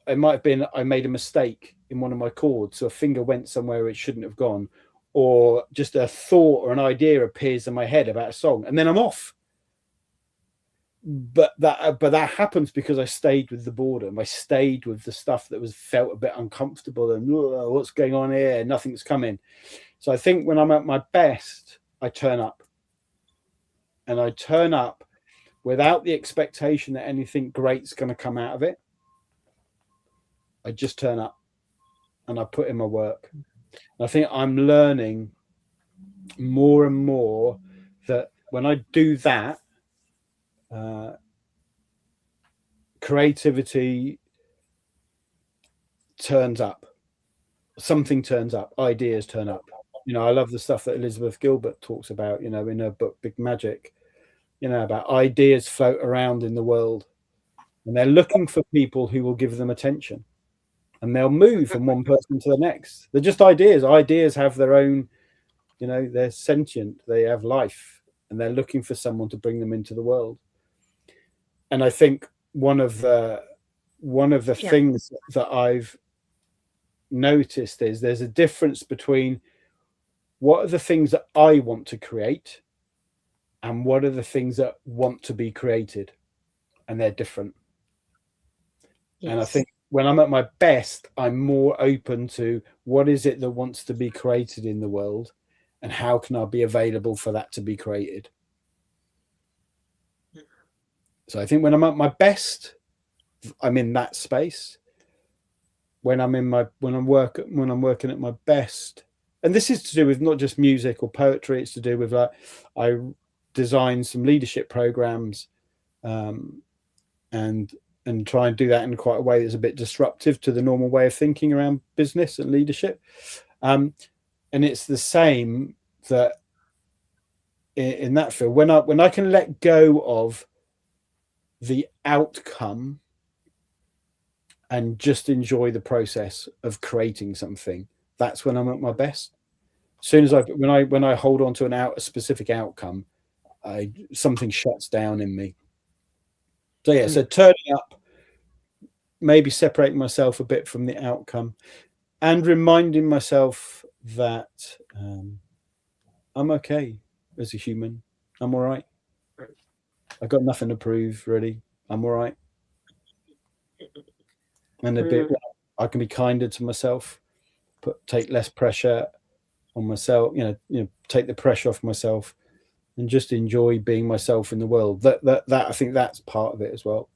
[SPEAKER 3] have been I made a mistake in one of my chords, so a finger went somewhere it shouldn't have gone, or just a thought or an idea appears in my head about a song, and then I'm off. But that happens because I stayed with the boredom. I stayed with the stuff that felt a bit uncomfortable and what's going on here? Nothing's coming. So I think when I'm at my best, I turn up, and I turn up without the expectation that anything great's going to come out of it. I just turn up and I put in my work. And I think I'm learning more and more that when I do that, creativity turns up. Something turns up. Ideas turn up. I love the stuff that Elizabeth Gilbert talks about, in her book, Big Magic, about ideas float around in the world and they're looking for people who will give them attention. And they'll move from one person to the next. They're just ideas. Ideas have their own, they're sentient. They have life, and they're looking for someone to bring them into the world. And I think one of the things that I've noticed is there's a difference between what are the things that I want to create and what are the things that want to be created, and they're different. Yes. And I think when I'm at my best, I'm more open to what is it that wants to be created in the world and how can I be available for that to be created. So I think when I'm at my best, I'm in that space. When I'm working at my best, and this is to do with not just music or poetry, it's to do with I design some leadership programs, and try and do that in quite a way that's a bit disruptive to the normal way of thinking around business and leadership. And it's the same that in that field, when I can let go of the outcome and just enjoy the process of creating something, that's when I'm at my best. As soon as when I hold on to a specific outcome, something shuts down in me. So yeah, so turning up, maybe separating myself a bit from the outcome, and reminding myself that I'm okay as a human. I'm all right. I've got nothing to prove, really. I'm all right. And a bit, I can be kinder to myself, take less pressure on myself. Take the pressure off myself, and just enjoy being myself in the world. That I think that's part of it as well.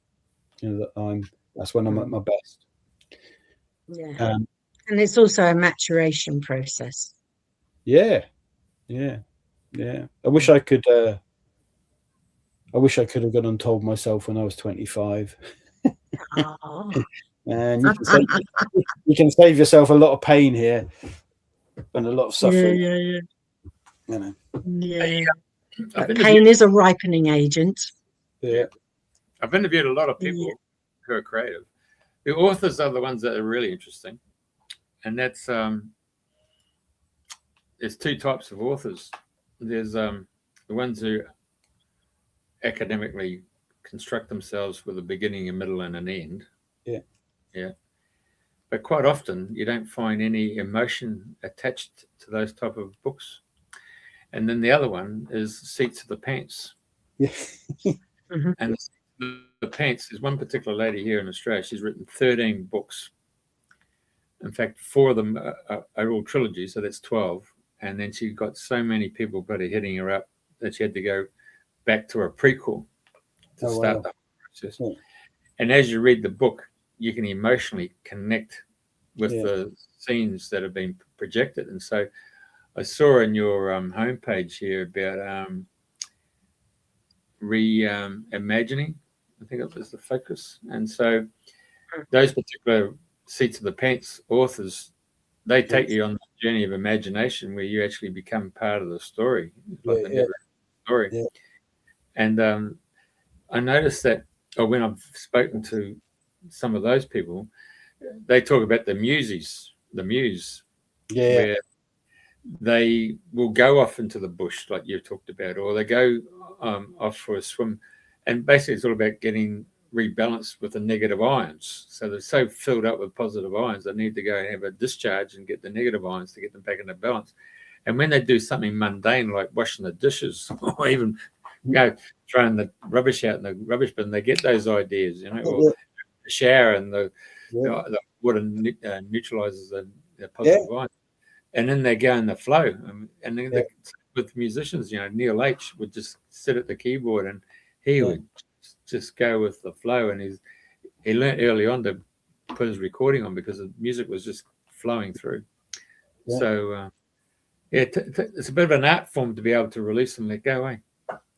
[SPEAKER 3] That's when I'm at my best.
[SPEAKER 2] Yeah. And it's also a maturation process.
[SPEAKER 3] Yeah. I wish I could have gone and told myself when I was 25.
[SPEAKER 2] Oh.
[SPEAKER 3] And you can save yourself a lot of pain here and a lot of suffering.
[SPEAKER 2] Yeah. Pain is a ripening agent.
[SPEAKER 3] Yeah.
[SPEAKER 1] I've interviewed a lot of people who are creative. The authors are the ones that are really interesting, and that's there's two types of authors. There's the ones who academically construct themselves with a beginning, a middle, and an end. Yeah. But quite often you don't find any emotion attached to those type of books. And then the other one is Seats of the Pants.
[SPEAKER 3] Yeah.
[SPEAKER 1] And the Pants is one particular lady here in Australia. She's written 13 books. In fact, 4 of them are all trilogies, so that's 12. And then she got so many people bloody hitting her up that she had to go back to a prequel to start the process. Yeah. And as you read the book, you can emotionally connect with the scenes that have been projected. And so I saw in your homepage here about reimagining. I think it was the focus. And so those particular Seats of the Pants authors, they take you on the journey of imagination where you actually become part of the story, like the never story. Yeah. And I noticed that when I've spoken to some of those people, they talk about the muse, where they will go off into the bush, like you talked about, or they go off for a swim. And basically it's all about getting rebalanced with the negative ions. So they're so filled up with positive ions, they need to go and have a discharge and get the negative ions to get them back into balance. And when they do something mundane like washing the dishes or even throwing the rubbish out in the rubbish bin, they get those ideas, or the shower and the water neutralizes the positive ions. And then they go in the flow. And then with musicians, Neil H. would just sit at the keyboard and he would just go with the flow. And he learned early on to put his recording on because the music was just flowing through. Yeah. So, it's a bit of an art form to be able to release and let go, eh?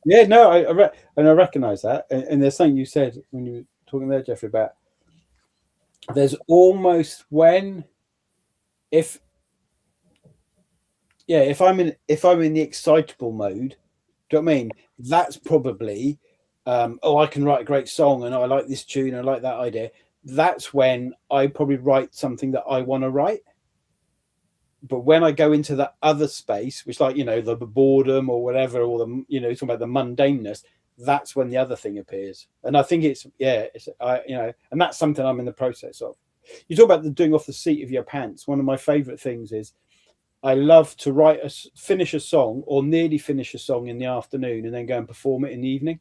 [SPEAKER 3] Yeah, no, I recognize that. And there's something you said when you were talking there, Jeffrey, about there's almost if I'm in the excitable mode, do you know what I mean? That's probably I can write a great song and I like this tune, I like that idea. That's when I probably write something that I want to write. But when I go into that other space, which like, the boredom or whatever, or the, talking about the mundaneness, that's when the other thing appears. And I think and that's something I'm in the process of. You talk about doing off the seat of your pants. One of my favorite things is I love to finish a song or nearly finish a song in the afternoon and then go and perform it in the evening.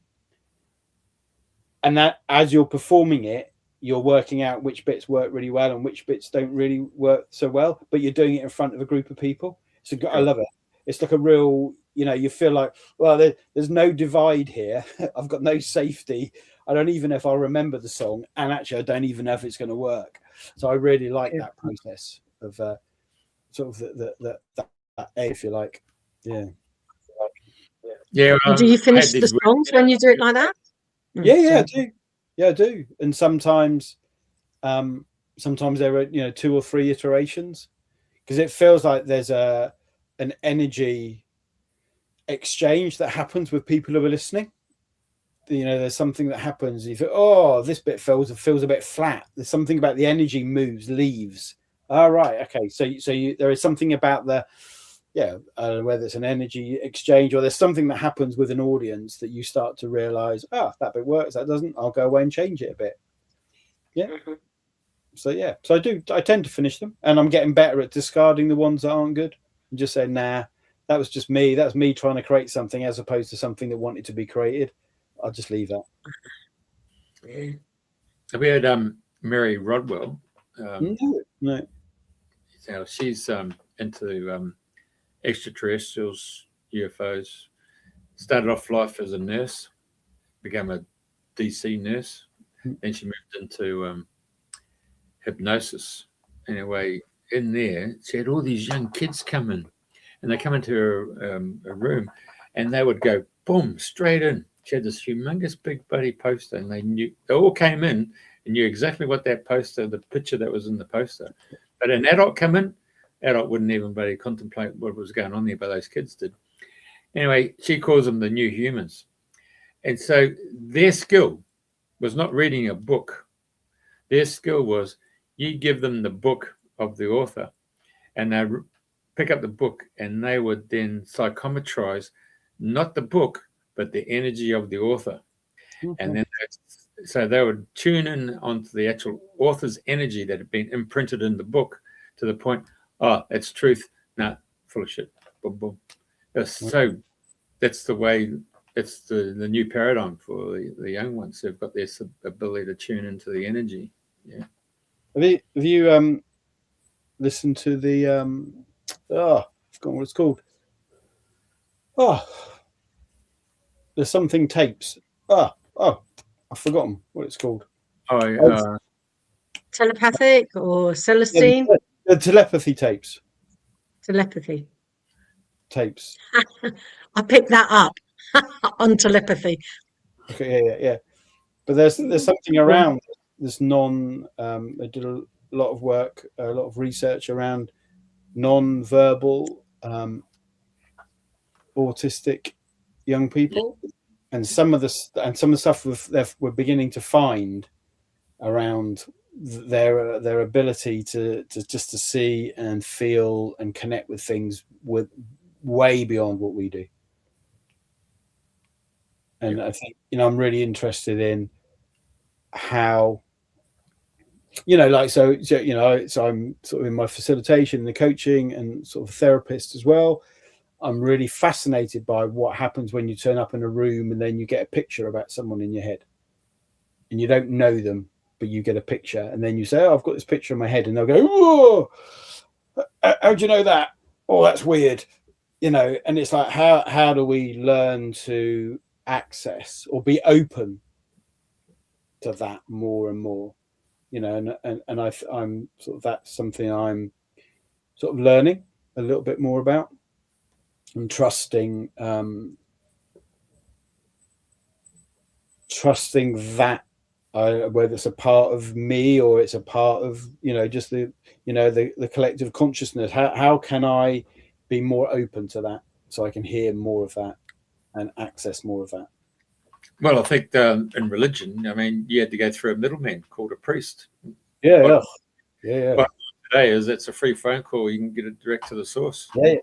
[SPEAKER 3] And that as you're performing it, you're working out which bits work really well and which bits don't really work so well, but you're doing it in front of a group of people. So I love it. It's like a real, you feel like, well, there's no divide here. I've got no safety. I don't even know if I'll remember the song. And actually, I don't even know if it's going to work. So I really like that process of sort of that if you like. Yeah.
[SPEAKER 1] Yeah.
[SPEAKER 2] Do you finish the songs when you do it like that?
[SPEAKER 3] Yeah, I do. Yeah, I do. And sometimes there are 2 or 3 iterations because it feels like there's an energy exchange that happens with people who are listening. There's something that happens. You think, oh, this bit feels a bit flat. There's something about the energy leaves. All right, okay. So there is something about whether it's an energy exchange or there's something that happens with an audience that you start to realize, that bit works, that doesn't, I'll go away and change it a bit. So I tend to finish them, and I'm getting better at discarding the ones that aren't good and just saying, nah, that was just me, that's me trying to create something as opposed to something that wanted to be created. I'll just leave that.
[SPEAKER 1] Have we had Mary Rodwell?
[SPEAKER 3] No.
[SPEAKER 1] So she's into extraterrestrials, UFOs. Started off life as a nurse, became a DC nurse. Then she moved into hypnosis. Anyway, in there, she had all these young kids come in, and they come into her room, and they would go, boom, straight in. She had this humongous big bloody poster, and they all came in and knew exactly what that poster, the picture that was in the poster. But an adult come in, adult wouldn't even bloody contemplate what was going on there, but those kids did. Anyway, she calls them the new humans. And so their skill was not reading a book. Their skill was you give them the book of the author, and they pick up the book, and they would then psychometrize not the book, but the energy of the author. And then so they would tune in onto the actual author's energy that had been imprinted in the book to the point, that's truth. Nah, full of shit. Boom, boom. So that's the way, it's the new paradigm for the young ones who've got this ability to tune into the energy. Yeah.
[SPEAKER 3] Have you listened to the I've forgotten what it's called. There's something tapes. I've forgotten what it's called.
[SPEAKER 2] Telepathic or Celestine?
[SPEAKER 3] The telepathy tapes.
[SPEAKER 2] Telepathy.
[SPEAKER 3] Tapes.
[SPEAKER 2] I picked that up on telepathy.
[SPEAKER 3] Okay, yeah. But there's something around this they did a lot of work, a lot of research around non-verbal autistic young people, and some of the stuff we're beginning to find around their ability to just to see and feel and connect with things with way beyond what we do. And I think, I'm really interested in how, so I'm sort of in my facilitation, the coaching, and sort of therapist as well. I'm really fascinated by what happens when you turn up in a room and then you get a picture about someone in your head, and you don't know them, but you get a picture, and then you say, I've got this picture in my head, and they'll go, whoa, how do you know that? Oh, that's weird. And it's like, how do we learn to access or be open to that more and more? And I'm sort of, that's something I'm sort of learning a little bit more about, and trusting that whether it's a part of me or it's a part of just the collective consciousness. How can I be more open to that, so I can hear more of that and access more of that?
[SPEAKER 1] Well, I think in religion, you had to go through a middleman called a priest.
[SPEAKER 3] Yeah.
[SPEAKER 1] But today is it's a free phone call. You can get it direct to the source.
[SPEAKER 3] Yeah,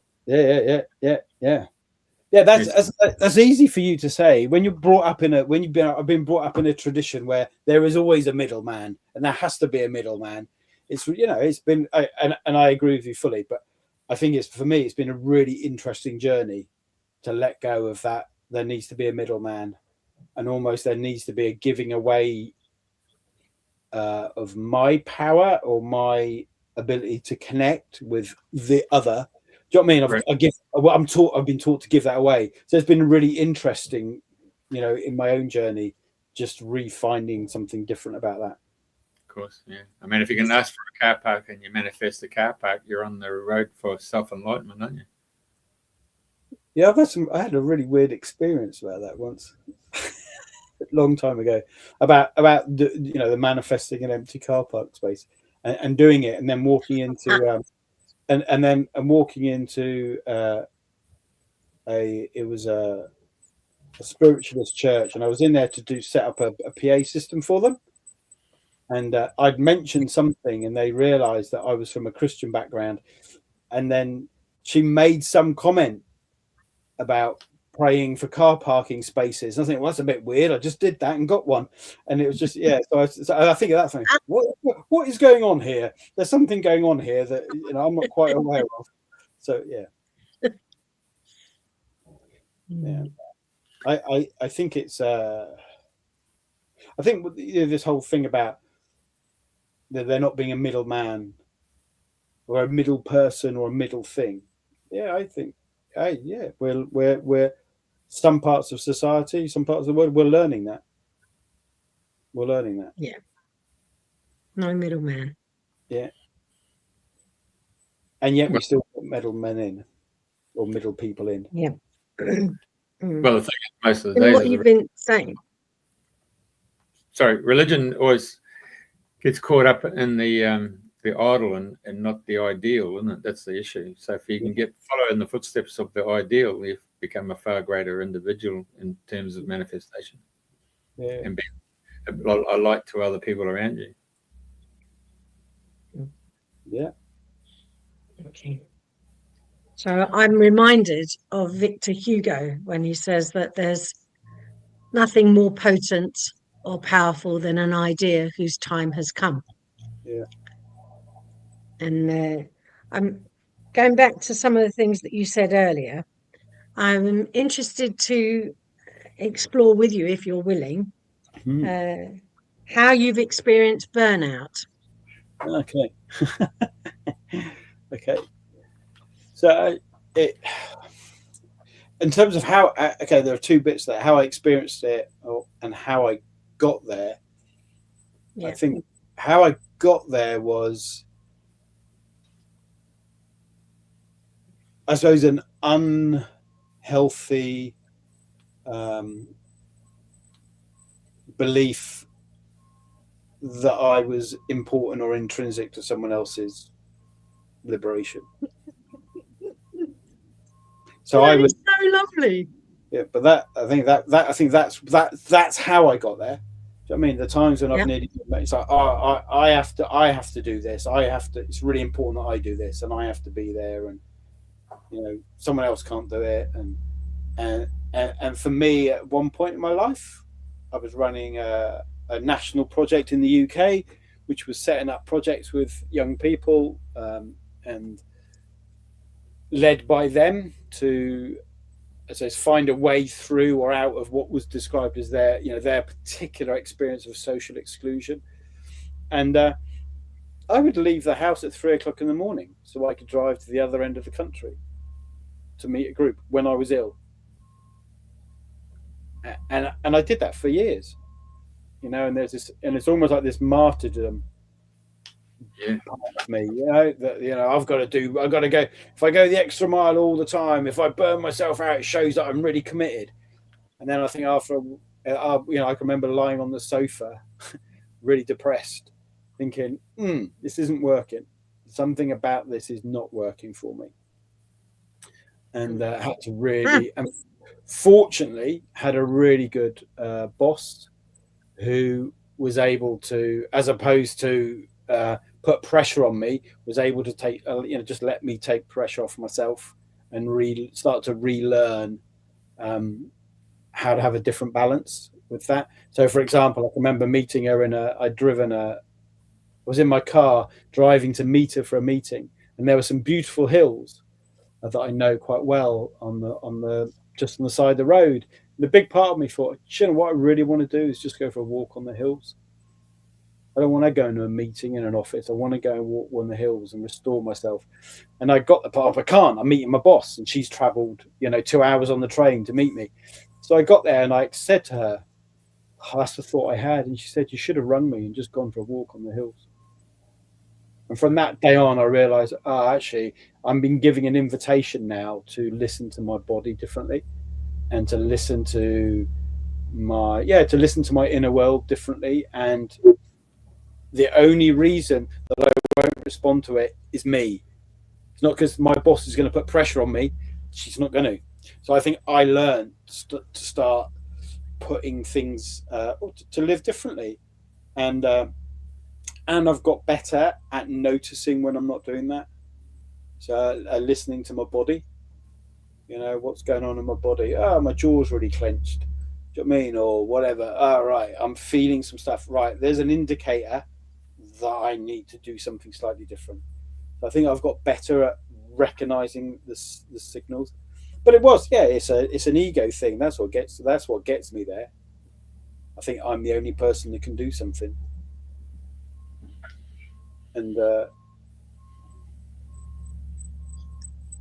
[SPEAKER 3] that's easy for you to say when you're brought up I've been brought up in a tradition where there is always a middleman, and there has to be a middleman. It's it's been and I agree with you fully, but I think for me it's been a really interesting journey to let go of that. There needs to be a middleman, and almost there needs to be a giving away of my power or my ability to connect with the other. Do you know what I mean? I've been taught to give that away. So it's been really interesting, in my own journey, just refinding something different about that.
[SPEAKER 1] Of course, yeah. If you can ask for a car park and you manifest a car park, you're on the road for self-enlightenment, aren't you?
[SPEAKER 3] Yeah, I had a really weird experience about that once, a long time ago, about the manifesting an empty car park space and doing it, and then walking into walking into it was a spiritualist church, and I was in there to set up a PA system for them, and I'd mentioned something, and they realized that I was from a Christian background, and then she made some comment about praying for car parking spaces. And I think, well, that's a bit weird. I just did that and got one. And it was just, yeah. So I think of that thing. What is going on here? There's something going on here that, you know, I'm not quite aware of. So, yeah. Yeah. I think it's, I think, you know, this whole thing about there not being a middleman or a middle person or a middle thing. Yeah, I think, yeah, we're some parts of society, some parts of the world, we're learning that. We're learning that.
[SPEAKER 2] Yeah. No middleman.
[SPEAKER 3] Yeah. And yet we still put middlemen in, or middle people in.
[SPEAKER 2] Yeah.
[SPEAKER 1] Well, the thing is, most of the
[SPEAKER 2] And
[SPEAKER 1] days,
[SPEAKER 2] what you've been saying.
[SPEAKER 1] sorry, religion always gets caught up in the idol and not the ideal, isn't it? That's the issue. So if you can follow in the footsteps of the ideal, you've become a far greater individual in terms of manifestation.
[SPEAKER 3] Yeah.
[SPEAKER 1] And be a light to other people around you.
[SPEAKER 3] Yeah.
[SPEAKER 2] Okay. So I'm reminded of Victor Hugo when he says that there's nothing more potent or powerful than an idea whose time has come.
[SPEAKER 3] Yeah.
[SPEAKER 2] And I'm going back to some of the things that you said earlier. I'm interested to explore with you, if you're willing, how you've experienced burnout.
[SPEAKER 3] Okay. Okay. So in terms of how, okay, there are two bits there: how I experienced it and how I got there.
[SPEAKER 2] Yeah.
[SPEAKER 3] I think how I got there was, I suppose, an unhealthy belief that I was important or intrinsic to someone else's liberation. So
[SPEAKER 2] that
[SPEAKER 3] I was
[SPEAKER 2] so lovely.
[SPEAKER 3] Yeah, but that's how I got there. Do you know what I mean? The times when I've nearly, it's like, oh, I have to do this. It's really important that I do this, and I have to be there, and you know, someone else can't do it. And for me, at one point in my life, I was running a national project in the UK, which was setting up projects with young people, and led by them to, as I say, find a way through or out of what was described as their particular experience of social exclusion. And I would leave the house at 3 o'clock in the morning so I could drive to the other end of the country to meet a group when I was ill. And I did that for years, you know, and it's almost like this martyrdom.
[SPEAKER 1] Yeah.
[SPEAKER 3] Me, you know, that, you know, I've got to go. If I go the extra mile all the time, if I burn myself out, it shows that I'm really committed. And then I think after, you know, I can remember lying on the sofa, really depressed, thinking, this isn't working. Something about this is not working for me. And had to really, and fortunately, had a really good boss who was able to, as opposed to put pressure on me, was able to take, just let me take pressure off myself and start to relearn how to have a different balance with that. So, for example, I can remember meeting her I was in my car driving to meet her for a meeting, and there were some beautiful hills that I know quite well just on the side of the road. And the big part of me thought, you know, what I really want to do is just go for a walk on the hills. I don't want to go into a meeting in an office. I want to go and walk on the hills and restore myself. And I got the part, I can't. I'm meeting my boss, and she's travelled, 2 hours on the train to meet me. So I got there and I said to her, that's the thought I had. And she said, you should have rung me and just gone for a walk on the hills. And from that day on, I realised, actually, I'm been giving an invitation now to listen to my body differently, and to listen to my inner world differently. And the only reason that I won't respond to it is me. It's not because my boss is going to put pressure on me. She's not going to. So I think I learned to start putting things to live differently, and I've got better at noticing when I'm not doing that. So listening to my body, what's going on in my body. Oh, my jaw's really clenched. Do you know what I mean? Or whatever. All right, I'm feeling some stuff. Right, there's an indicator that I need to do something slightly different. So I think I've got better at recognizing the signals. But it's an ego thing. That's what gets me there. I think I'm the only person that can do something. And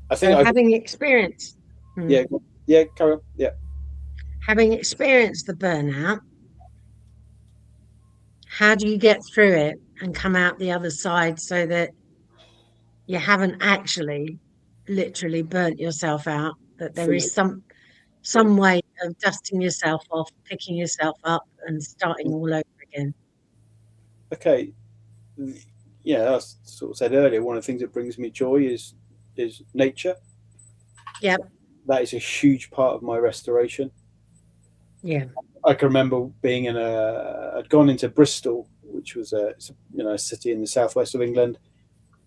[SPEAKER 3] I think
[SPEAKER 2] having experienced,
[SPEAKER 3] carry on. Yeah.
[SPEAKER 2] Having experienced the burnout, how do you get through it and come out the other side so that you haven't actually literally burnt yourself out, that there is some way of dusting yourself off, picking yourself up and starting all over again?
[SPEAKER 3] Okay. Yeah, as I sort of said earlier, one of the things that brings me joy is nature.
[SPEAKER 2] Yep.
[SPEAKER 3] That is a huge part of my restoration.
[SPEAKER 2] Yeah.
[SPEAKER 3] I can remember being I'd gone into Bristol, which was a city in the southwest of England,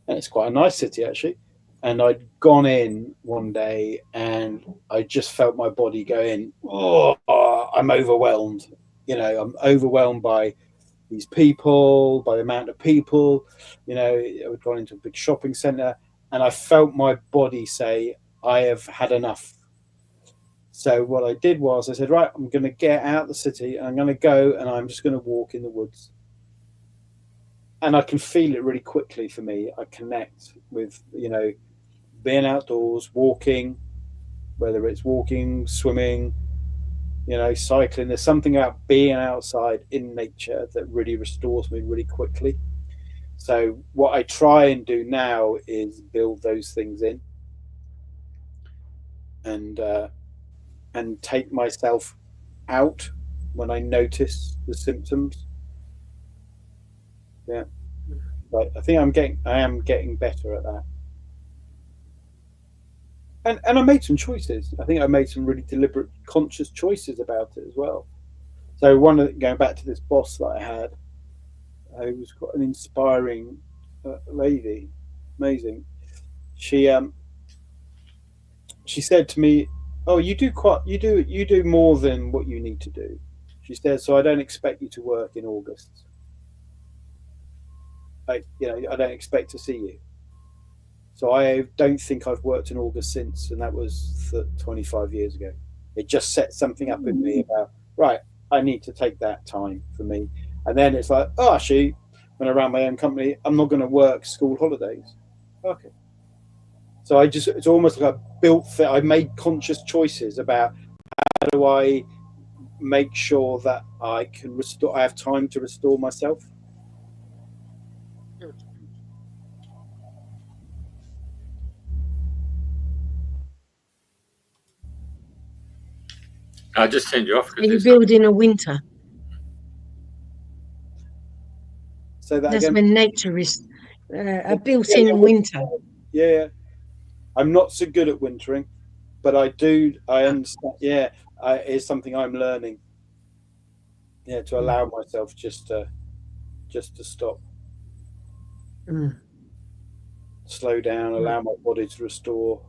[SPEAKER 3] and it's quite a nice city actually. And I'd gone in one day and I just felt my body going, oh, I'm overwhelmed. I'm overwhelmed by these people, by the amount of people. I'd gone into a big shopping centre and I felt my body say, I have had enough. So what I did was I said, right, I'm going to get out of the city and I'm going to go and I'm just going to walk in the woods. And I can feel it really quickly for me. I connect with, being outdoors, walking, whether it's walking, swimming, cycling. There's something about being outside in nature that really restores me really quickly. So what I try and do now is build those things in and take myself out when I notice the symptoms. Yeah. But I think I am getting better at that. And I made some choices. I think I made some really deliberate, conscious choices about it as well. So going back to this boss that I had, who was quite an inspiring lady, amazing. She said to me, "Oh, you do more than what you need to do." She said, "So I don't expect you to work in August. I don't expect to see you." So I don't think I've worked in August since, and that was 25 years ago. It just set something up in me about, right, I need to take that time for me. And then it's like, oh, actually, when I ran my own company, I'm not going to work school holidays. Okay. So it's almost like I made conscious choices about how do I make sure that I have time to restore myself.
[SPEAKER 1] I just turned you off.
[SPEAKER 2] Are you building a winter?
[SPEAKER 3] So that's
[SPEAKER 2] again. When nature is a built-in winter.
[SPEAKER 3] Yeah, I'm not so good at wintering, but I understand. Yeah, it's something I'm learning. Yeah, to allow myself just to stop, slow down, allow my body to restore.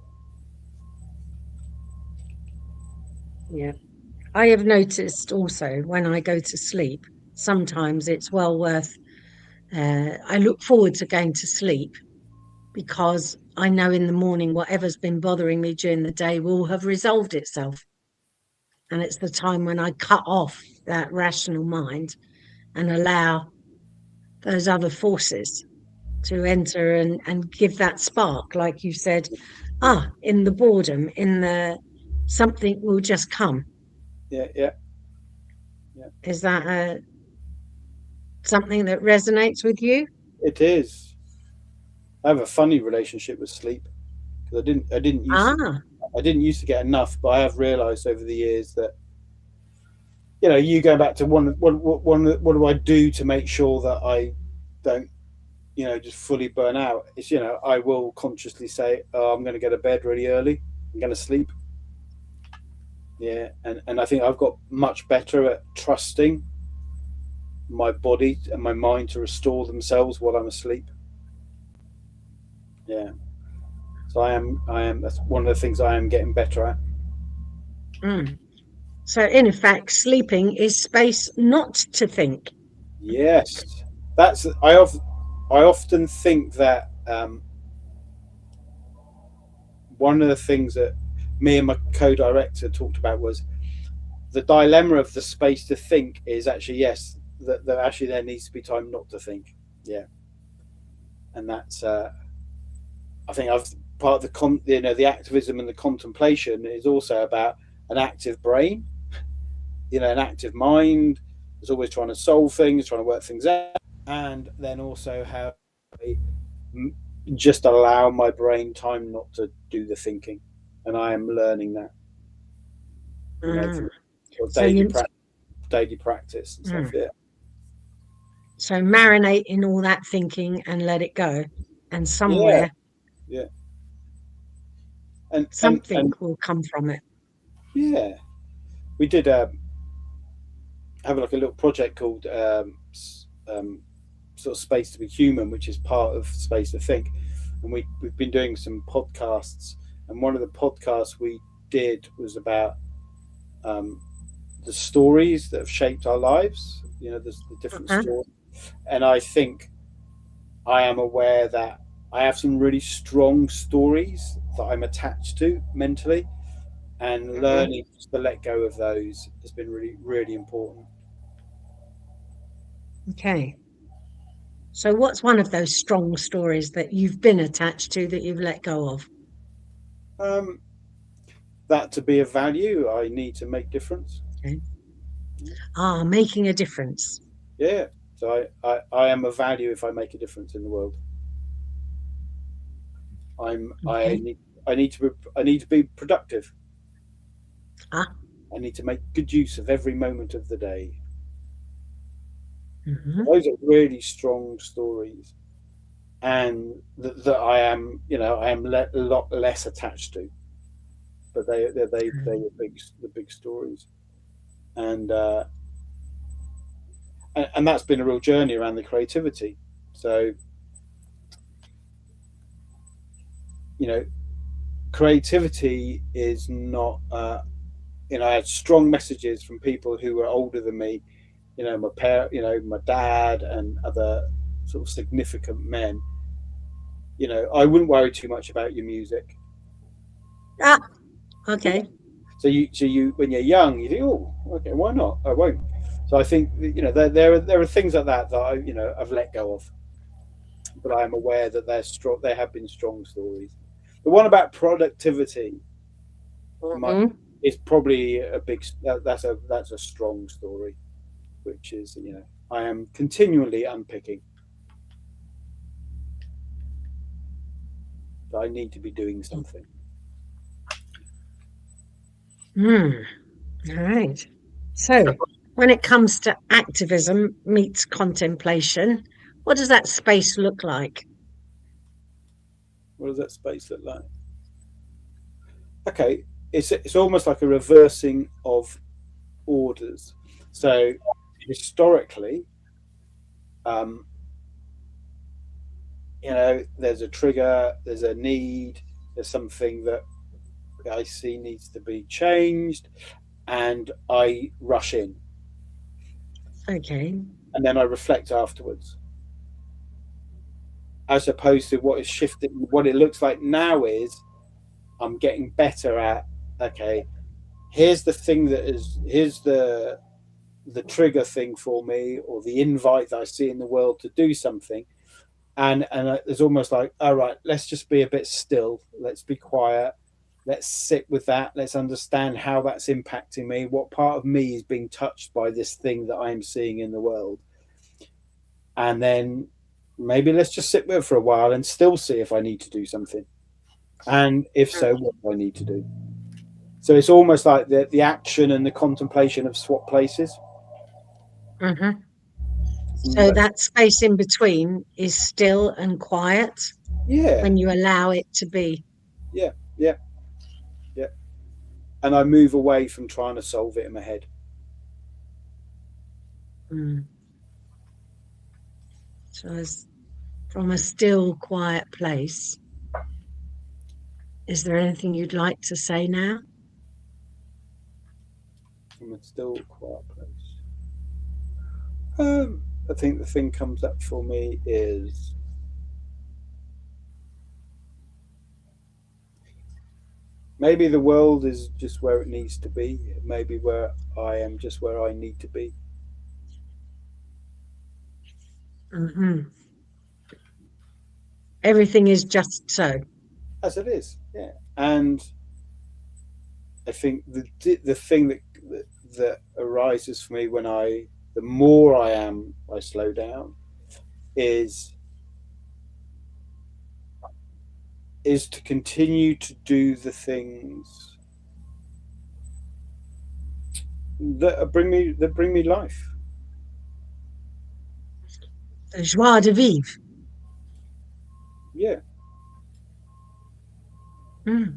[SPEAKER 2] Yeah, I have noticed also when I go to sleep, sometimes it's well worth. I look forward to going to sleep because I know in the morning whatever's been bothering me during the day will have resolved itself. And it's the time when I cut off that rational mind and allow those other forces to enter and give that spark, like you said, in the boredom, something will just come.
[SPEAKER 3] Yeah.
[SPEAKER 2] Is that something that resonates with you?
[SPEAKER 3] It is. I have a funny relationship with sleep because I didn't used to get enough, but I have realised over the years that you go back to what do I do to make sure that I don't just fully burn out. It's I will consciously say, oh, I'm going to go to bed really early, I'm going to sleep. Yeah, and I think I've got much better at trusting my body and my mind to restore themselves while I'm asleep. Yeah. So that's one of the things I am getting better at.
[SPEAKER 2] Mm. So in effect, sleeping is space not to think.
[SPEAKER 3] Yes, I often think that one of the things that me and my co-director talked about was the dilemma of the space to think is actually, yes, that actually there needs to be time not to think. Yeah, and that's I think I've part of the activism and the contemplation is also about an active brain, an active mind is always trying to solve things, trying to work things out, and then also how I just allow my brain time not to do the thinking, and I am learning that,
[SPEAKER 2] Mm.
[SPEAKER 3] through sort of
[SPEAKER 2] So you,
[SPEAKER 3] daily practice and stuff.
[SPEAKER 2] mm.
[SPEAKER 3] Yeah,
[SPEAKER 2] So marinate in all that thinking and let it go, and
[SPEAKER 3] yeah,
[SPEAKER 2] somewhere
[SPEAKER 3] yeah, and
[SPEAKER 2] something will come from it.
[SPEAKER 3] yeah, we did have like a little project called sort of Space to Be Human, which is part of Space to Think, and we've been doing some podcasts, and one of the podcasts we did was about the stories that have shaped our lives. The different
[SPEAKER 2] Uh-huh.
[SPEAKER 3] stories, and I think I am aware that I have some really strong stories that I'm attached to mentally, and
[SPEAKER 2] Mhm.
[SPEAKER 3] learning just to let go of those has been really, really important.
[SPEAKER 2] Okay. So what's one of those strong stories that you've been attached to that you've let go of?
[SPEAKER 3] Um, that to be of value, I need to make difference.
[SPEAKER 2] Okay. Ah, making a difference.
[SPEAKER 3] Yeah. So I am of value if I make a difference in the world.
[SPEAKER 2] Okay.
[SPEAKER 3] I need to be productive.
[SPEAKER 2] Ah.
[SPEAKER 3] I need to make good use of every moment of the day.
[SPEAKER 2] Hmm.
[SPEAKER 3] Those are really strong stories, and that I am a lot less attached to. But they are the big stories, and and that's been a real journey around the creativity. So you know, creativity is not. I had strong messages from people who were older than me. My parent, my dad, and other sort of significant men. I wouldn't worry too much about your music.
[SPEAKER 2] Ah, okay.
[SPEAKER 3] So you, when you're young, you think, oh, okay, why not? I won't. So I think there are things like that that I've let go of, but I am aware that they're strong. There have been strong stories. The one about productivity might
[SPEAKER 2] Hmm.
[SPEAKER 3] is probably a big. That's a strong story, which is I am continually unpicking. That I need to be doing something.
[SPEAKER 2] Mm. All right. So when it comes to activism meets contemplation, what does that space look like?
[SPEAKER 3] What does that space look like? Okay, it's almost like a reversing of orders. So historically, um, there's a trigger, there's a need, there's something that I see needs to be changed, and I rush in,
[SPEAKER 2] Okay.
[SPEAKER 3] and then I reflect afterwards. As opposed to what is shifting, what it looks like now is I'm getting better at. Okay, here's the thing here's the trigger thing for me, or the invite that I see in the world to do something, and it's almost like, all right, let's just be a bit still, let's be quiet, let's sit with that, let's understand how that's impacting me, what part of me is being touched by this thing that I'm seeing in the world, and then maybe let's just sit with it for a while and still see if I need to do something, and if so, what do I need to do. So it's almost like the action and the contemplation have swapped places.
[SPEAKER 2] Hmm. So
[SPEAKER 3] But
[SPEAKER 2] that space in between is still and quiet
[SPEAKER 3] yeah,
[SPEAKER 2] when you allow it to be.
[SPEAKER 3] yeah, yeah, yeah. And I move away from trying to solve it in my head.
[SPEAKER 2] Mm. So as from a still, quiet place, Is there anything you'd like to say now?
[SPEAKER 3] From a still, quiet place. I think the thing comes up for me is maybe the world is just where it needs to be. Maybe where I am just where I need to be.
[SPEAKER 2] Mm-hmm. Everything is just so.
[SPEAKER 3] As it is, yeah. And I think the thing that arises for me when the more I slow down, is to continue to do the things that bring me life.
[SPEAKER 2] The joie de vivre.
[SPEAKER 3] Yeah.
[SPEAKER 2] Mm.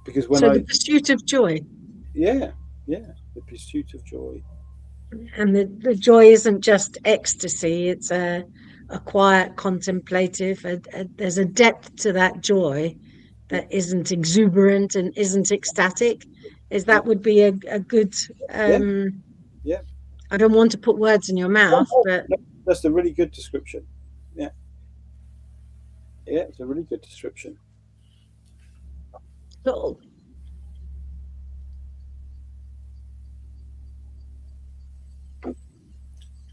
[SPEAKER 3] Because when
[SPEAKER 2] the pursuit of joy.
[SPEAKER 3] Yeah, the pursuit of joy.
[SPEAKER 2] And the joy isn't just ecstasy, it's a quiet contemplative, there's a depth to that joy that isn't exuberant and isn't ecstatic. That would be a good
[SPEAKER 3] yeah.
[SPEAKER 2] I don't want to put words in your mouth, but
[SPEAKER 3] that's a really good description. Yeah, it's a really good description.
[SPEAKER 2] Cool.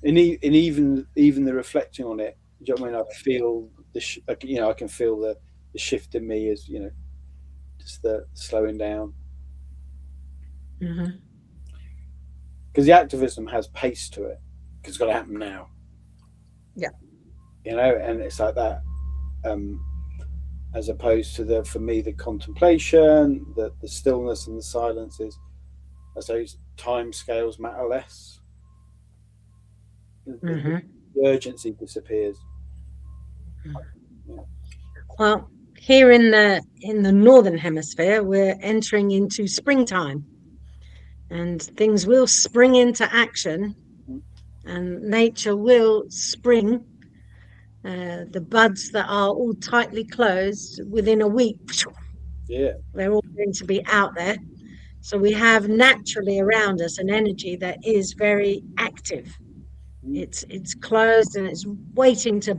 [SPEAKER 3] And even the reflecting on it, do you know what I mean? I feel I can feel the shift in me as just the slowing down.
[SPEAKER 2] Mm-hmm.
[SPEAKER 3] Because the activism has pace to it, because it's got to happen now.
[SPEAKER 2] Yeah.
[SPEAKER 3] And it's like that, as opposed to for me, the contemplation, the stillness and the silences, as those time scales matter less.
[SPEAKER 2] Mm-hmm.
[SPEAKER 3] The urgency disappears.
[SPEAKER 2] Yeah. Well, here in the northern hemisphere, we're entering into springtime, and things will spring into action, and nature will spring. The buds that are all tightly closed, within a week, they're all going to be out there. So we have naturally around us an energy that is very active. It's closed and it's waiting to.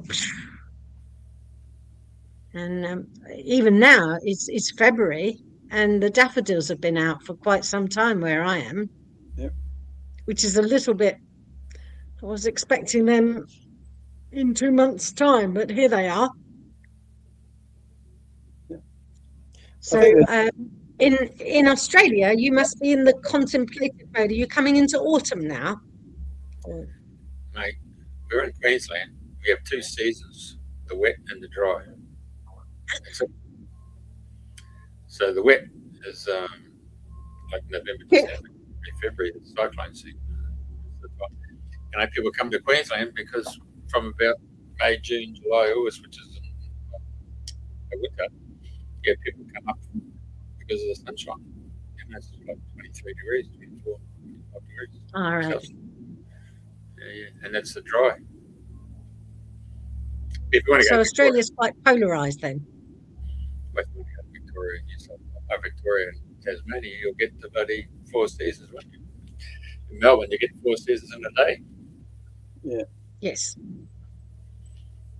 [SPEAKER 2] And even now, it's February, and the daffodils have been out for quite some time where I am, which is a little bit. I was expecting them in 2 months' time, but here they are.
[SPEAKER 3] Yeah.
[SPEAKER 2] So, in Australia, you must be in the contemplative mode. Are you coming into autumn now?
[SPEAKER 1] Mate, we're in Queensland. We have 2 seasons, the wet and the dry. So the wet is like November, December, February, the cyclone season. And people come to Queensland because from about May, June, July, August, which is the winter, people come up because of the sunshine. And that's like 23 degrees, 24, 25 degrees.
[SPEAKER 2] All right.
[SPEAKER 1] Celsius. Yeah. And that's the dry. If you want to
[SPEAKER 2] so
[SPEAKER 1] go
[SPEAKER 2] Australia's quite polarised then?
[SPEAKER 1] Well, if you want to go to Victoria, Victoria and Tasmania, you'll get the bloody 4 seasons, won't you? In Melbourne, you get 4 seasons in a day.
[SPEAKER 3] Yeah.
[SPEAKER 2] Yes.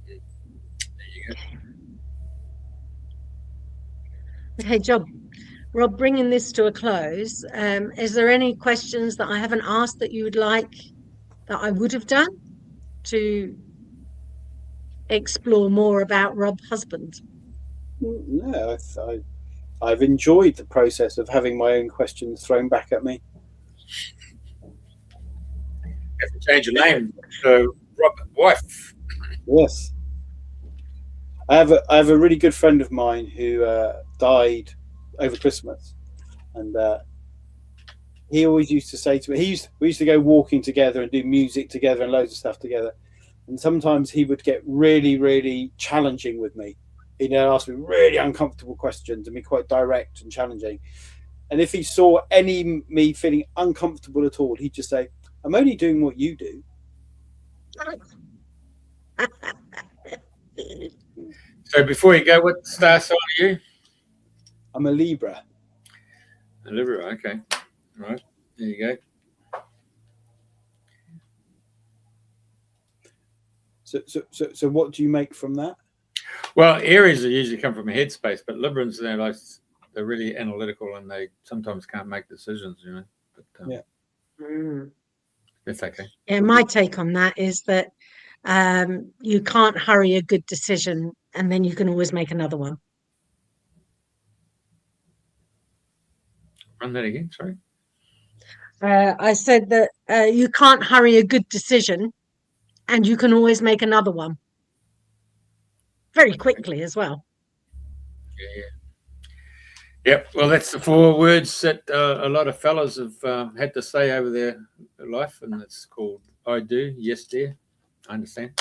[SPEAKER 1] There you go.
[SPEAKER 2] Okay, Rob, bringing this to a close, is there any questions that I haven't asked that you would like that I would have done to explore more about Rob Husband?
[SPEAKER 3] No, I've enjoyed the process of having my own questions thrown back at me.
[SPEAKER 1] You have to change your name to Rob Wife.
[SPEAKER 3] Yes. I have a really good friend of mine who died over Christmas, and he always used to say to me, we used to go walking together and do music together and loads of stuff together, and sometimes he would get really, really challenging with me. He'd ask me really uncomfortable questions and be quite direct and challenging. And if he saw me feeling uncomfortable at all, he'd just say, "I'm only doing what you do."
[SPEAKER 1] So before you go, what star sign are you?
[SPEAKER 3] I'm a Libra.
[SPEAKER 1] A Libra, okay. Right, there you go.
[SPEAKER 3] So what do you make from that?
[SPEAKER 1] Well, Aries usually come from a headspace, but Librans, they're really analytical and they sometimes can't make decisions, you know. But
[SPEAKER 3] Yeah.
[SPEAKER 1] That's okay.
[SPEAKER 2] Yeah, my take on that is that you can't hurry a good decision, and then you can always make another one.
[SPEAKER 1] Run that again, sorry.
[SPEAKER 2] I said that you can't hurry a good decision, and you can always make another one very quickly as well.
[SPEAKER 1] Yeah. Yep. Well, that's the 4 words that a lot of fellas have had to say over their life, and it's called I do, yes, dear. I understand.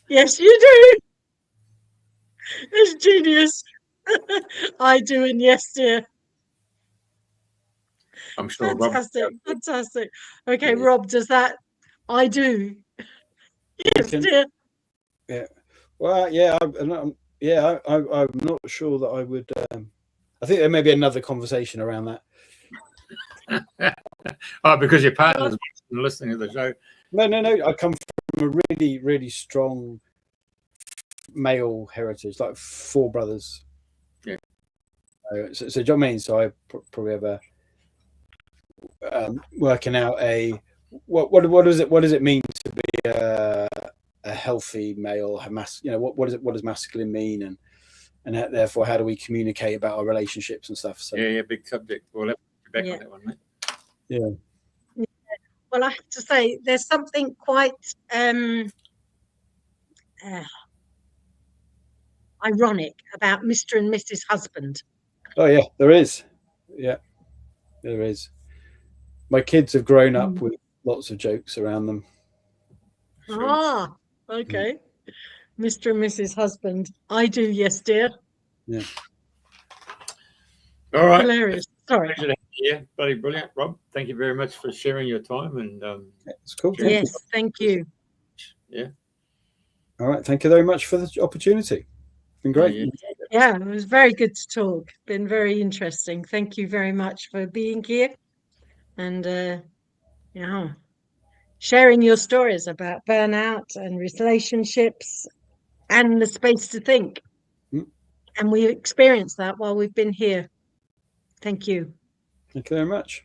[SPEAKER 2] Yes, you do. It's genius. I do, and yes, dear.
[SPEAKER 1] I'm sure
[SPEAKER 2] Fantastic, fantastic. Okay,
[SPEAKER 3] Yeah.
[SPEAKER 2] Rob, does that? I do. Yes, dear.
[SPEAKER 3] Yeah. Well, yeah, I'm not sure that I would. I think there may be another conversation around that.
[SPEAKER 1] Oh, because your partner's listening to the show.
[SPEAKER 3] No. I come from a really, really strong male heritage, like 4 brothers.
[SPEAKER 1] Yeah.
[SPEAKER 3] So do you know what I mean? So I probably have a working out what does it mean to be a healthy male? What does masculine mean, and therefore how do we communicate about our relationships and stuff? So
[SPEAKER 1] Yeah, big subject. We'll have to be back on that one, mate.
[SPEAKER 3] Yeah.
[SPEAKER 2] Well, I have to say, there's something quite ironic about Mr. and Mrs. Husband.
[SPEAKER 3] Oh yeah, there is. Yeah, there is. My kids have grown up with lots of jokes around them.
[SPEAKER 1] Sure.
[SPEAKER 2] Ah, okay. Mr. and Mrs. Husband. I do, yes, dear.
[SPEAKER 3] Yeah.
[SPEAKER 1] All right.
[SPEAKER 2] Hilarious. Sorry.
[SPEAKER 1] Yeah, bloody brilliant, Rob. Thank you very much for sharing your time. And
[SPEAKER 3] it's cool.
[SPEAKER 2] Yes, thank you.
[SPEAKER 1] Yeah.
[SPEAKER 3] All right. Thank you very much for the opportunity. It's been great.
[SPEAKER 2] Yeah, it was very good to talk. Been very interesting. Thank you very much for being here and sharing your stories about burnout and relationships and the space to think. And we experienced that while we've been here. Thank you.
[SPEAKER 3] Thank you very much.